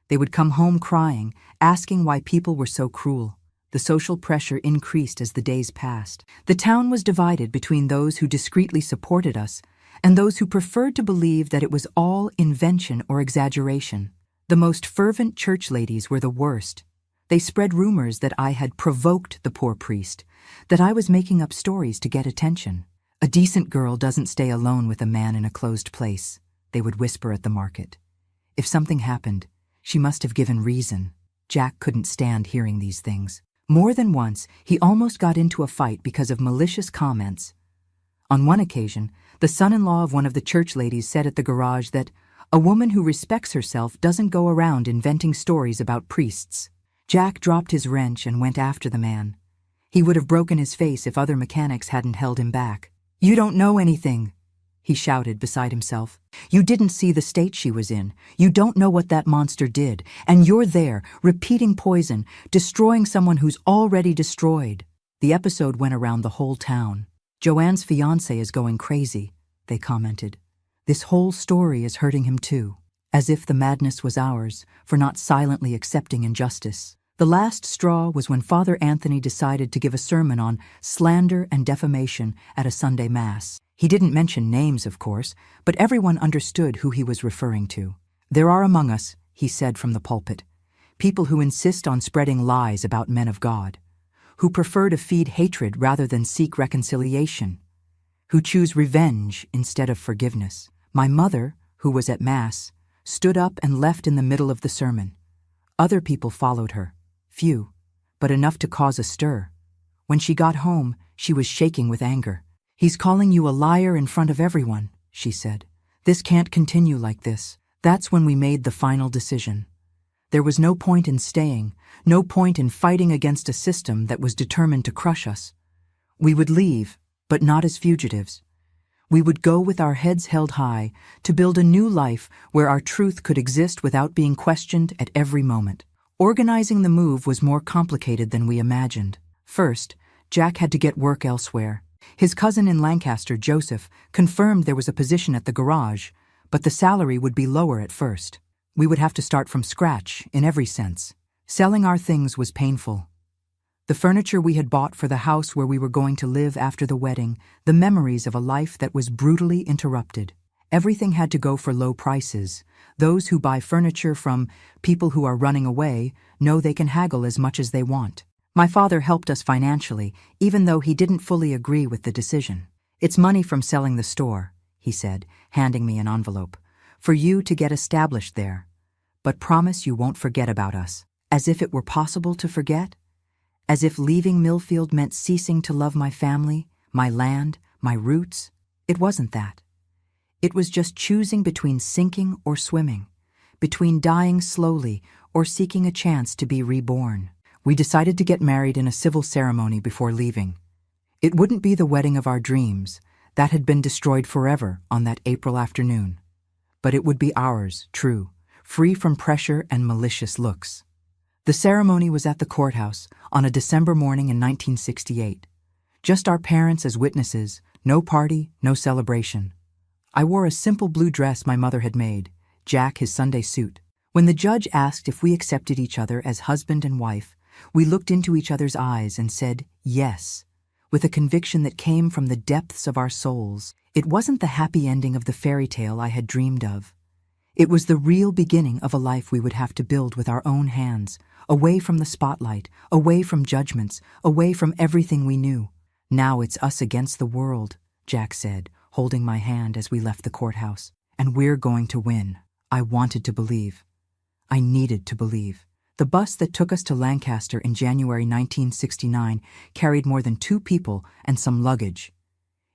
They would come home crying, asking why people were so cruel. The social pressure increased as the days passed. The town was divided between those who discreetly supported us and those who preferred to believe that it was all invention or exaggeration. The most fervent church ladies were the worst. They spread rumors that I had provoked the poor priest, that I was making up stories to get attention. A decent girl doesn't stay alone with a man in a closed place, they would whisper at the market. If something happened, she must have given reason. Jack couldn't stand hearing these things. More than once, he almost got into a fight because of malicious comments. On one occasion, the son-in-law of one of the church ladies said at the garage that a woman who respects herself doesn't go around inventing stories about priests. Jack dropped his wrench and went after the man. He would have broken his face if other mechanics hadn't held him back. You don't know anything, he shouted beside himself. You didn't see the state she was in. You don't know what that monster did. And you're there, repeating poison, destroying someone who's already destroyed. The episode went around the whole town. Joanne's fiancé is going crazy, they commented. This whole story is hurting him too. As if the madness was ours for not silently accepting injustice. The last straw was when Father Anthony decided to give a sermon on slander and defamation at a Sunday Mass. He didn't mention names, of course, but everyone understood who he was referring to. There are among us, he said from the pulpit, people who insist on spreading lies about men of God, who prefer to feed hatred rather than seek reconciliation, who choose revenge instead of forgiveness. My mother, who was at Mass, stood up and left in the middle of the sermon. Other people followed her. Few, but enough to cause a stir. When she got home, she was shaking with anger. He's calling you a liar in front of everyone, she said. This can't continue like this. That's when we made the final decision. There was no point in staying, no point in fighting against a system that was determined to crush us. We would leave, but not as fugitives. We would go with our heads held high to build a new life where our truth could exist without being questioned at every moment. Organizing the move was more complicated than we imagined. First, Jack had to get work elsewhere. His cousin in Lancaster, Joseph, confirmed there was a position at the garage, but the salary would be lower at first. We would have to start from scratch, in every sense. Selling our things was painful. The furniture we had bought for the house where we were going to live after the wedding, the memories of a life that was brutally interrupted. Everything had to go for low prices. Those who buy furniture from people who are running away know they can haggle as much as they want. My father helped us financially, even though he didn't fully agree with the decision. It's money from selling the store, he said, handing me an envelope, for you to get established there. But promise you won't forget about us. As if it were possible to forget? As if leaving Millfield meant ceasing to love my family, my land, my roots? It wasn't that. It was just choosing between sinking or swimming, between dying slowly or seeking a chance to be reborn. We decided to get married in a civil ceremony before leaving. It wouldn't be the wedding of our dreams, that had been destroyed forever on that April afternoon. But it would be ours, true, free from pressure and malicious looks. The ceremony was at the courthouse on a December morning in 1968. Just our parents as witnesses, no party, no celebration. I wore a simple blue dress my mother had made, Jack his Sunday suit. When the judge asked if we accepted each other as husband and wife, we looked into each other's eyes and said yes, with a conviction that came from the depths of our souls. It wasn't the happy ending of the fairy tale I had dreamed of. It was the real beginning of a life we would have to build with our own hands, away from the spotlight, away from judgments, away from everything we knew. Now it's us against the world, Jack said, holding my hand as we left the courthouse. And we're going to win. I wanted to believe. I needed to believe. The bus that took us to Lancaster in January 1969 carried more than 2 people and some luggage.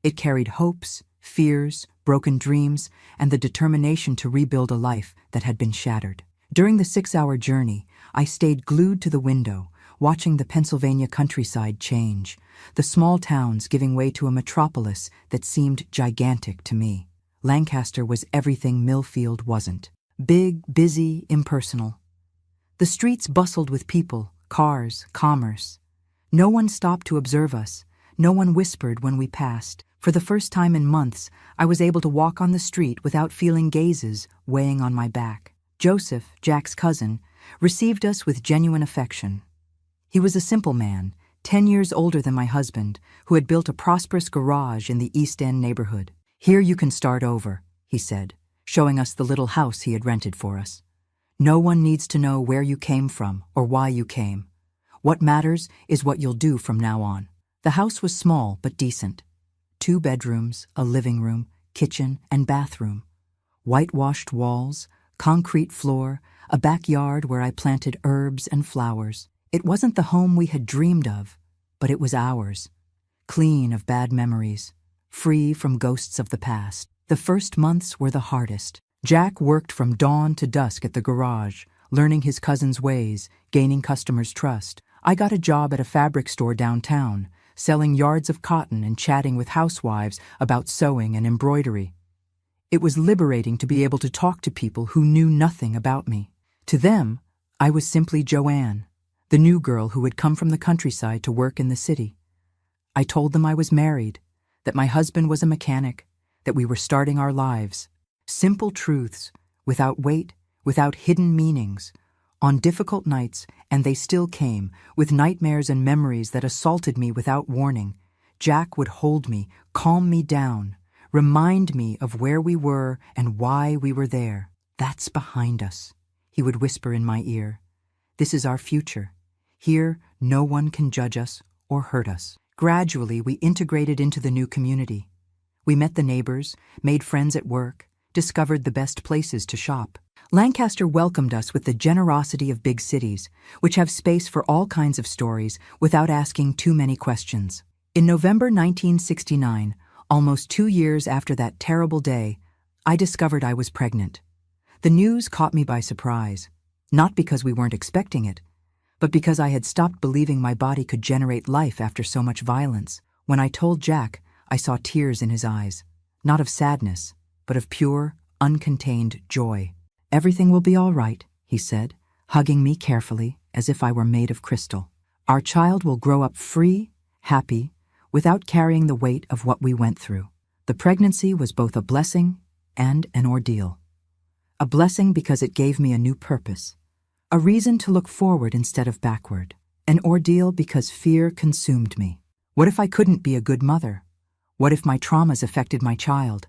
It carried hopes, fears, broken dreams, and the determination to rebuild a life that had been shattered. During the 6-hour journey, I stayed glued to the window, watching the Pennsylvania countryside change, the small towns giving way to a metropolis that seemed gigantic to me. Lancaster was everything Millfield wasn't. Big, busy, impersonal. The streets bustled with people, cars, commerce. No one stopped to observe us. No one whispered when we passed. For the first time in months, I was able to walk on the street without feeling gazes weighing on my back. Joseph, Jack's cousin, received us with genuine affection. He was a simple man, 10 years older than my husband, who had built a prosperous garage in the East End neighborhood. "Here you can start over," he said, showing us the little house he had rented for us. "No one needs to know where you came from or why you came. What matters is what you'll do from now on." The house was small but decent. 2 bedrooms, a living room, kitchen, and bathroom. Whitewashed walls, concrete floor, a backyard where I planted herbs and flowers. It wasn't the home we had dreamed of, but it was ours. Clean of bad memories, free from ghosts of the past. The first months were the hardest. Jack worked from dawn to dusk at the garage, learning his cousin's ways, gaining customers' trust. I got a job at a fabric store downtown, selling yards of cotton and chatting with housewives about sewing and embroidery. It was liberating to be able to talk to people who knew nothing about me. To them, I was simply Joanne, the new girl who had come from the countryside to work in the city. I told them I was married, that my husband was a mechanic, that we were starting our lives. Simple truths, without weight, without hidden meanings. On difficult nights, and they still came, with nightmares and memories that assaulted me without warning, Jack would hold me, calm me down, remind me of where we were and why we were there. "That's behind us," he would whisper in my ear. "This is our future. Here, no one can judge us or hurt us." Gradually, we integrated into the new community. We met the neighbors, made friends at work, discovered the best places to shop. Lancaster welcomed us with the generosity of big cities, which have space for all kinds of stories without asking too many questions. In November 1969, almost 2 years after that terrible day, I discovered I was pregnant. The news caught me by surprise, not because we weren't expecting it, but because I had stopped believing my body could generate life after so much violence. When I told Jack, I saw tears in his eyes, not of sadness, but of pure, uncontained joy. "Everything will be all right," he said, hugging me carefully as if I were made of crystal. "Our child will grow up free, happy, without carrying the weight of what we went through." The pregnancy was both a blessing and an ordeal. A blessing because it gave me a new purpose, a reason to look forward instead of backward. An ordeal because fear consumed me. What if I couldn't be a good mother? What if my traumas affected my child?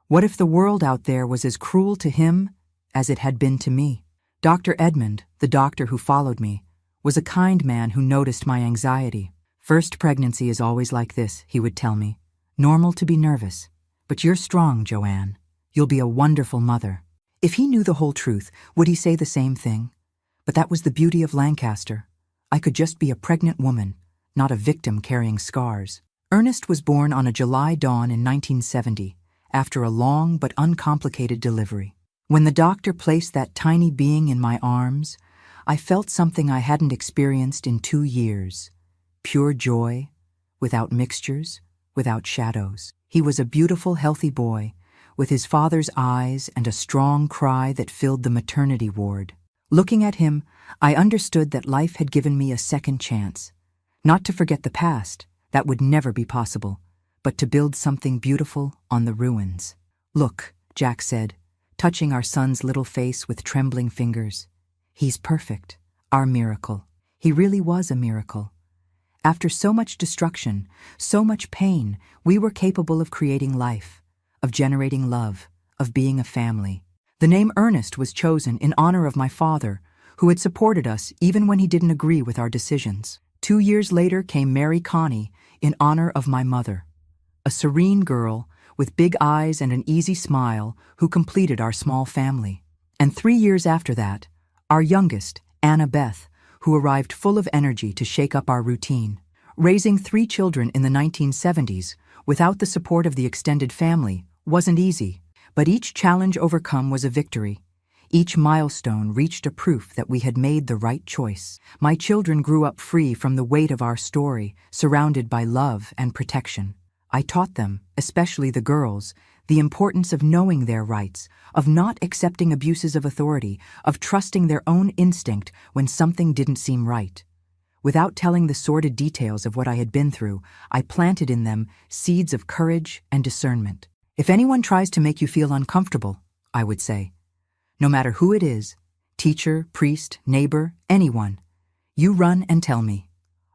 What if the world out there was as cruel to him as it had been to me? Dr. Edmund, the doctor who followed me, was a kind man who noticed my anxiety. "First pregnancy is always like this," he would tell me. "Normal to be nervous. But you're strong, Joanne. You'll be a wonderful mother." If he knew the whole truth, would he say the same thing? But that was the beauty of Lancaster. I could just be a pregnant woman, not a victim carrying scars. Ernest was born on a July dawn in 1970, after a long but uncomplicated delivery. When the doctor placed that tiny being in my arms, I felt something I hadn't experienced in 2 years. Pure joy, without mixtures, without shadows. He was a beautiful, healthy boy, with his father's eyes and a strong cry that filled the maternity ward. Looking at him, I understood that life had given me a second chance. Not to forget the past, that would never be possible, but to build something beautiful on the ruins. "Look," Jack said, touching our son's little face with trembling fingers. "He's perfect, our miracle." He really was a miracle. After so much destruction, so much pain, we were capable of creating life, of generating love, of being a family. The name Ernest was chosen in honor of my father, who had supported us even when he didn't agree with our decisions. 2 years later came Mary Connie in honor of my mother, a serene girl with big eyes and an easy smile who completed our small family. And 3 years after that, our youngest, Anna Beth, who arrived full of energy to shake up our routine. Raising 3 children in the 1970s without the support of the extended family wasn't easy, but each challenge overcome was a victory. Each milestone reached a proof that we had made the right choice. My children grew up free from the weight of our story, surrounded by love and protection. I taught them, especially the girls, the importance of knowing their rights, of not accepting abuses of authority, of trusting their own instinct when something didn't seem right. Without telling the sordid details of what I had been through, I planted in them seeds of courage and discernment. If anyone tries to make you feel uncomfortable, I would say, no matter who it is, teacher, priest, neighbor, anyone, you run and tell me.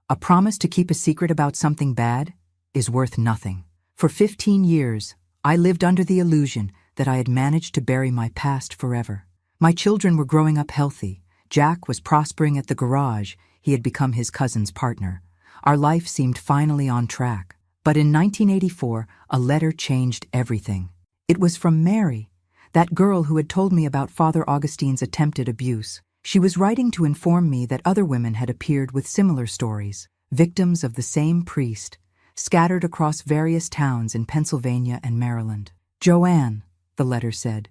A promise to keep a secret about something bad is worth nothing. For 15 years, I lived under the illusion that I had managed to bury my past forever. My children were growing up healthy. Jack was prospering at the garage. He had become his cousin's partner. Our life seemed finally on track. But in 1984, a letter changed everything. It was from Mary, that girl who had told me about Father Augustine's attempted abuse. She was writing to inform me that other women had appeared with similar stories, victims of the same priest, scattered across various towns in Pennsylvania and Maryland. Joanne, the letter said,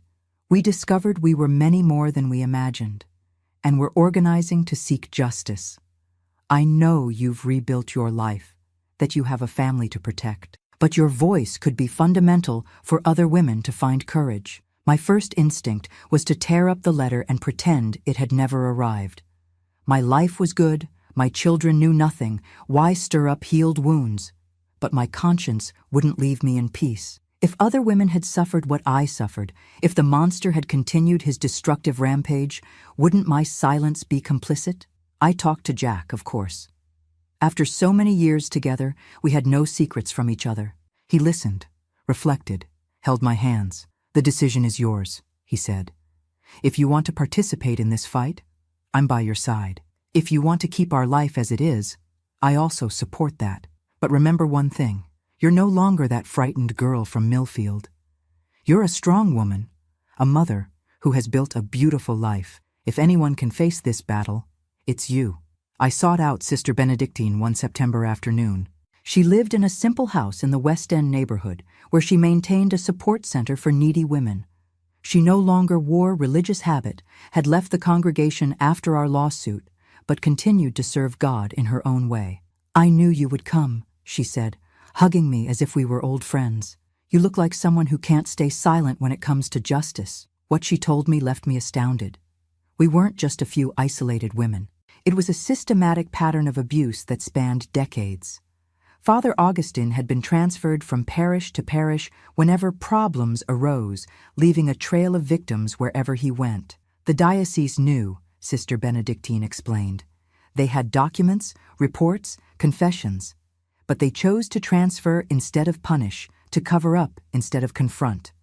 we discovered we were many more than we imagined, and we're organizing to seek justice. I know you've rebuilt your life, that you have a family to protect, but your voice could be fundamental for other women to find courage. My first instinct was to tear up the letter and pretend it had never arrived. My life was good, my children knew nothing, why stir up healed wounds? But my conscience wouldn't leave me in peace. If other women had suffered what I suffered, if the monster had continued his destructive rampage, wouldn't my silence be complicit? I talked to Jack, of course. After so many years together, we had no secrets from each other. He listened, reflected, held my hands. The decision is yours, he said. If you want to participate in this fight, I'm by your side. If you want to keep our life as it is, I also support that. But remember one thing, you're no longer that frightened girl from Millfield. You're a strong woman, a mother who has built a beautiful life. If anyone can face this battle, it's you. I sought out Sister Benedictine one September afternoon. She lived in a simple house in the West End neighborhood where she maintained a support center for needy women. She no longer wore religious habit, had left the congregation after our lawsuit, but continued to serve God in her own way. I knew you would come, she said, hugging me as if we were old friends. You look like someone who can't stay silent when it comes to justice. What she told me left me astounded. We weren't just a few isolated women. It was a systematic pattern of abuse that spanned decades. Father Augustine had been transferred from parish to parish whenever problems arose, leaving a trail of victims wherever he went. The diocese knew, Sister Benedictine explained. They had documents, reports, confessions, but they chose to transfer instead of punish, to cover up instead of confront.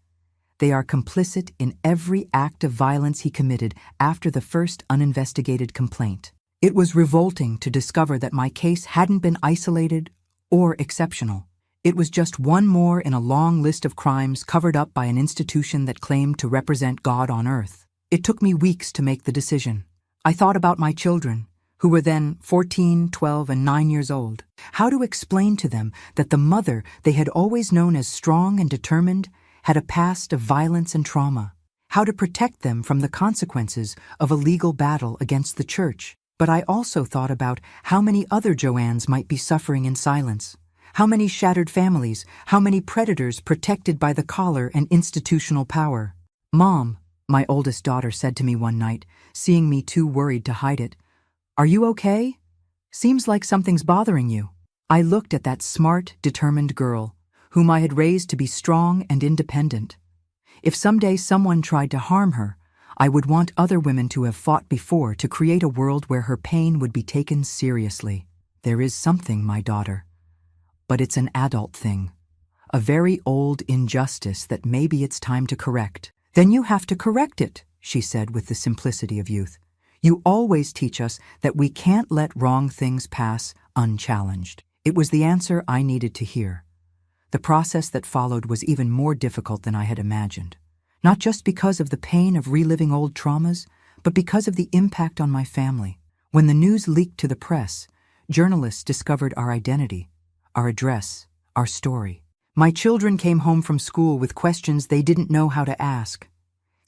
They are complicit in every act of violence he committed after the first uninvestigated complaint. It was revolting to discover that my case hadn't been isolated or exceptional. It was just one more in a long list of crimes covered up by an institution that claimed to represent God on earth. It took me weeks to make the decision. I thought about my children, who were then 14, 12, and 9 years old. How to explain to them that the mother they had always known as strong and determined had a past of violence and trauma. How to protect them from the consequences of a legal battle against the church. But I also thought about how many other Joannes might be suffering in silence. How many shattered families, how many predators protected by the collar and institutional power. Mom, my oldest daughter said to me one night, seeing me too worried to hide it, "Are you okay? Seems like something's bothering you." I looked at that smart, determined girl, whom I had raised to be strong and independent. If someday someone tried to harm her, I would want other women to have fought before to create a world where her pain would be taken seriously. There is something, my daughter, but it's an adult thing. A very old injustice that maybe it's time to correct. "Then you have to correct it," she said with the simplicity of youth. "You always teach us that we can't let wrong things pass unchallenged." It was the answer I needed to hear. The process that followed was even more difficult than I had imagined. Not just because of the pain of reliving old traumas, but because of the impact on my family. When the news leaked to the press, journalists discovered our identity, our address, our story. My children came home from school with questions they didn't know how to ask.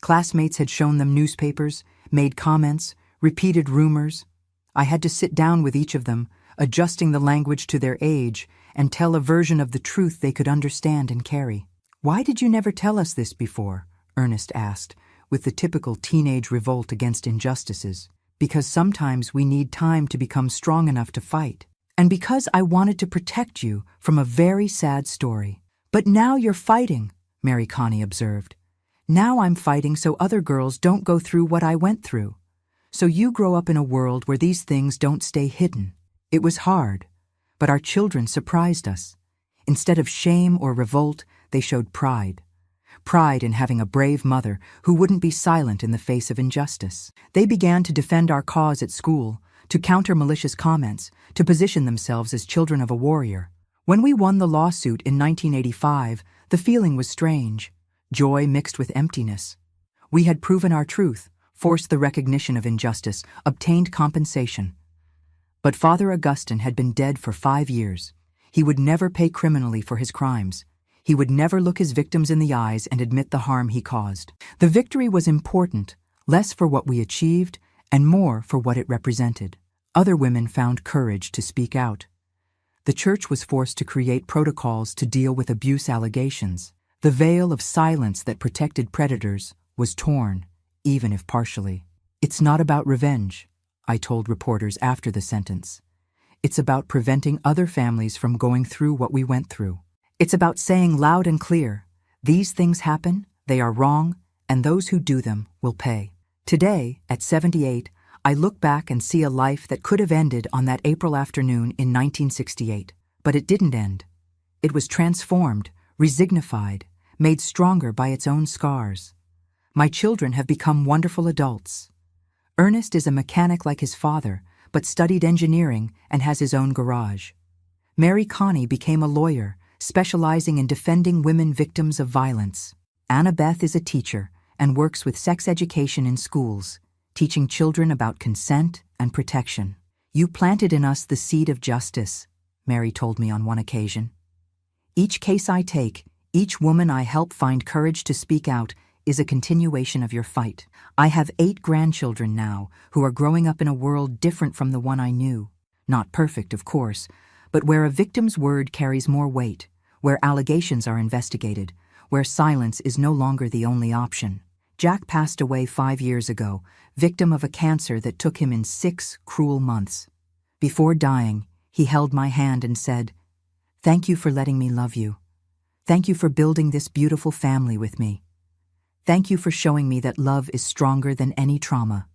Classmates had shown them newspapers, made comments, repeated rumors. I had to sit down with each of them, adjusting the language to their age, and tell a version of the truth they could understand and carry. "Why did you never tell us this before?" Ernest asked, with the typical teenage revolt against injustices. "Because sometimes we need time to become strong enough to fight. And because I wanted to protect you from a very sad story." "But now you're fighting," Mary Connie observed. "Now I'm fighting so other girls don't go through what I went through. So you grow up in a world where these things don't stay hidden." It was hard, but our children surprised us. Instead of shame or revolt, they showed pride. Pride in having a brave mother who wouldn't be silent in the face of injustice. They began to defend our cause at school, to counter malicious comments, to position themselves as children of a warrior. When we won the lawsuit in 1985, the feeling was strange, joy mixed with emptiness. We had proven our truth, forced the recognition of injustice, obtained compensation. But Father Augustine had been dead for 5 years. He would never pay criminally for his crimes. He would never look his victims in the eyes and admit the harm he caused. The victory was important, less for what we achieved and more for what it represented. Other women found courage to speak out. The church was forced to create protocols to deal with abuse allegations. The veil of silence that protected predators was torn, even if partially. "It's not about revenge," I told reporters after the sentence. "It's about preventing other families from going through what we went through. It's about saying loud and clear, these things happen, they are wrong, and those who do them will pay." Today, at 78, I look back and see a life that could have ended on that April afternoon in 1968. But it didn't end. It was transformed, resignified, made stronger by its own scars. My children have become wonderful adults. Ernest is a mechanic like his father, but studied engineering and has his own garage. Mary Connie became a lawyer, specializing in defending women victims of violence. Annabeth is a teacher and works with sex education in schools, teaching children about consent and protection. "You planted in us the seed of justice," Mary told me on one occasion. "Each case I take, each woman I help find courage to speak out, is a continuation of your fight." I have 8 grandchildren now who are growing up in a world different from the one I knew. Not perfect, of course, but where a victim's word carries more weight, where allegations are investigated, where silence is no longer the only option. Jack passed away 5 years ago, victim of a cancer that took him in 6 cruel months. Before dying, he held my hand and said, "Thank you for letting me love you. Thank you for building this beautiful family with me. Thank you for showing me that love is stronger than any trauma.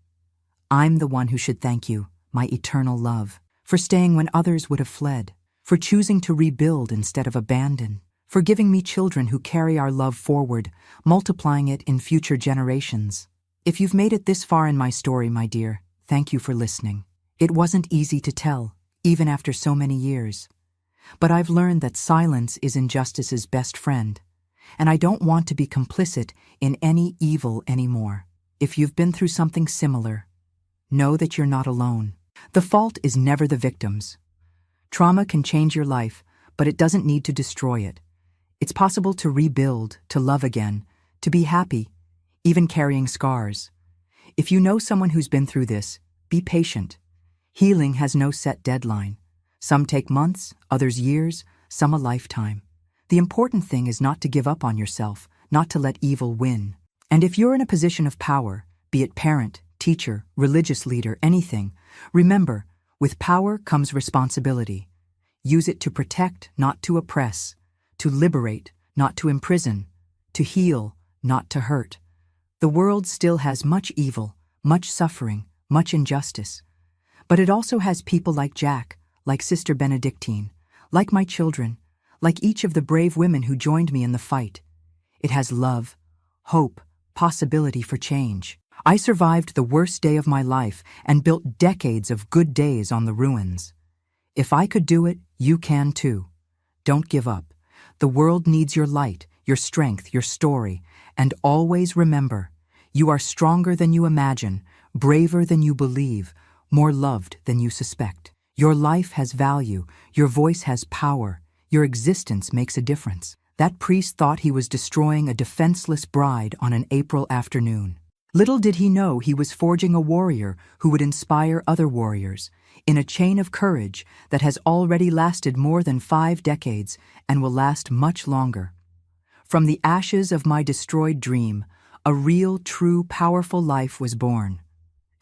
I'm the one who should thank you, my eternal love, for staying when others would have fled, for choosing to rebuild instead of abandon, for giving me children who carry our love forward, multiplying it in future generations. If you've made it this far in my story, my dear, thank you for listening. It wasn't easy to tell, even after so many years. But I've learned that silence is injustice's best friend, and I don't want to be complicit in any evil anymore. If you've been through something similar, know that you're not alone. The fault is never the victim's. Trauma can change your life, but it doesn't need to destroy it. It's possible to rebuild, to love again, to be happy, even carrying scars. If you know someone who's been through this, be patient. Healing has no set deadline. Some take months, others years, some a lifetime. The important thing is not to give up on yourself, not to let evil win. And if you're in a position of power, be it parent, teacher, religious leader, anything, remember, with power comes responsibility. Use it to protect, not to oppress, to liberate, not to imprison, to heal, not to hurt. The world still has much evil, much suffering, much injustice. But it also has people like Jack, like Sister Benedictine, like my children, like each of the brave women who joined me in the fight. It has love, hope, possibility for change. I survived the worst day of my life and built decades of good days on the ruins. If I could do it, you can too. Don't give up. The world needs your light, your strength, your story, and always remember, you are stronger than you imagine, braver than you believe, more loved than you suspect. Your life has value, your voice has power, your existence makes a difference. That priest thought he was destroying a defenseless bride on an April afternoon. Little did he know he was forging a warrior who would inspire other warriors, in a chain of courage that has already lasted more than 5 decades and will last much longer. From the ashes of my destroyed dream, a real, true, powerful life was born.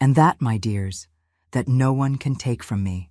And that, my dears, that no one can take from me.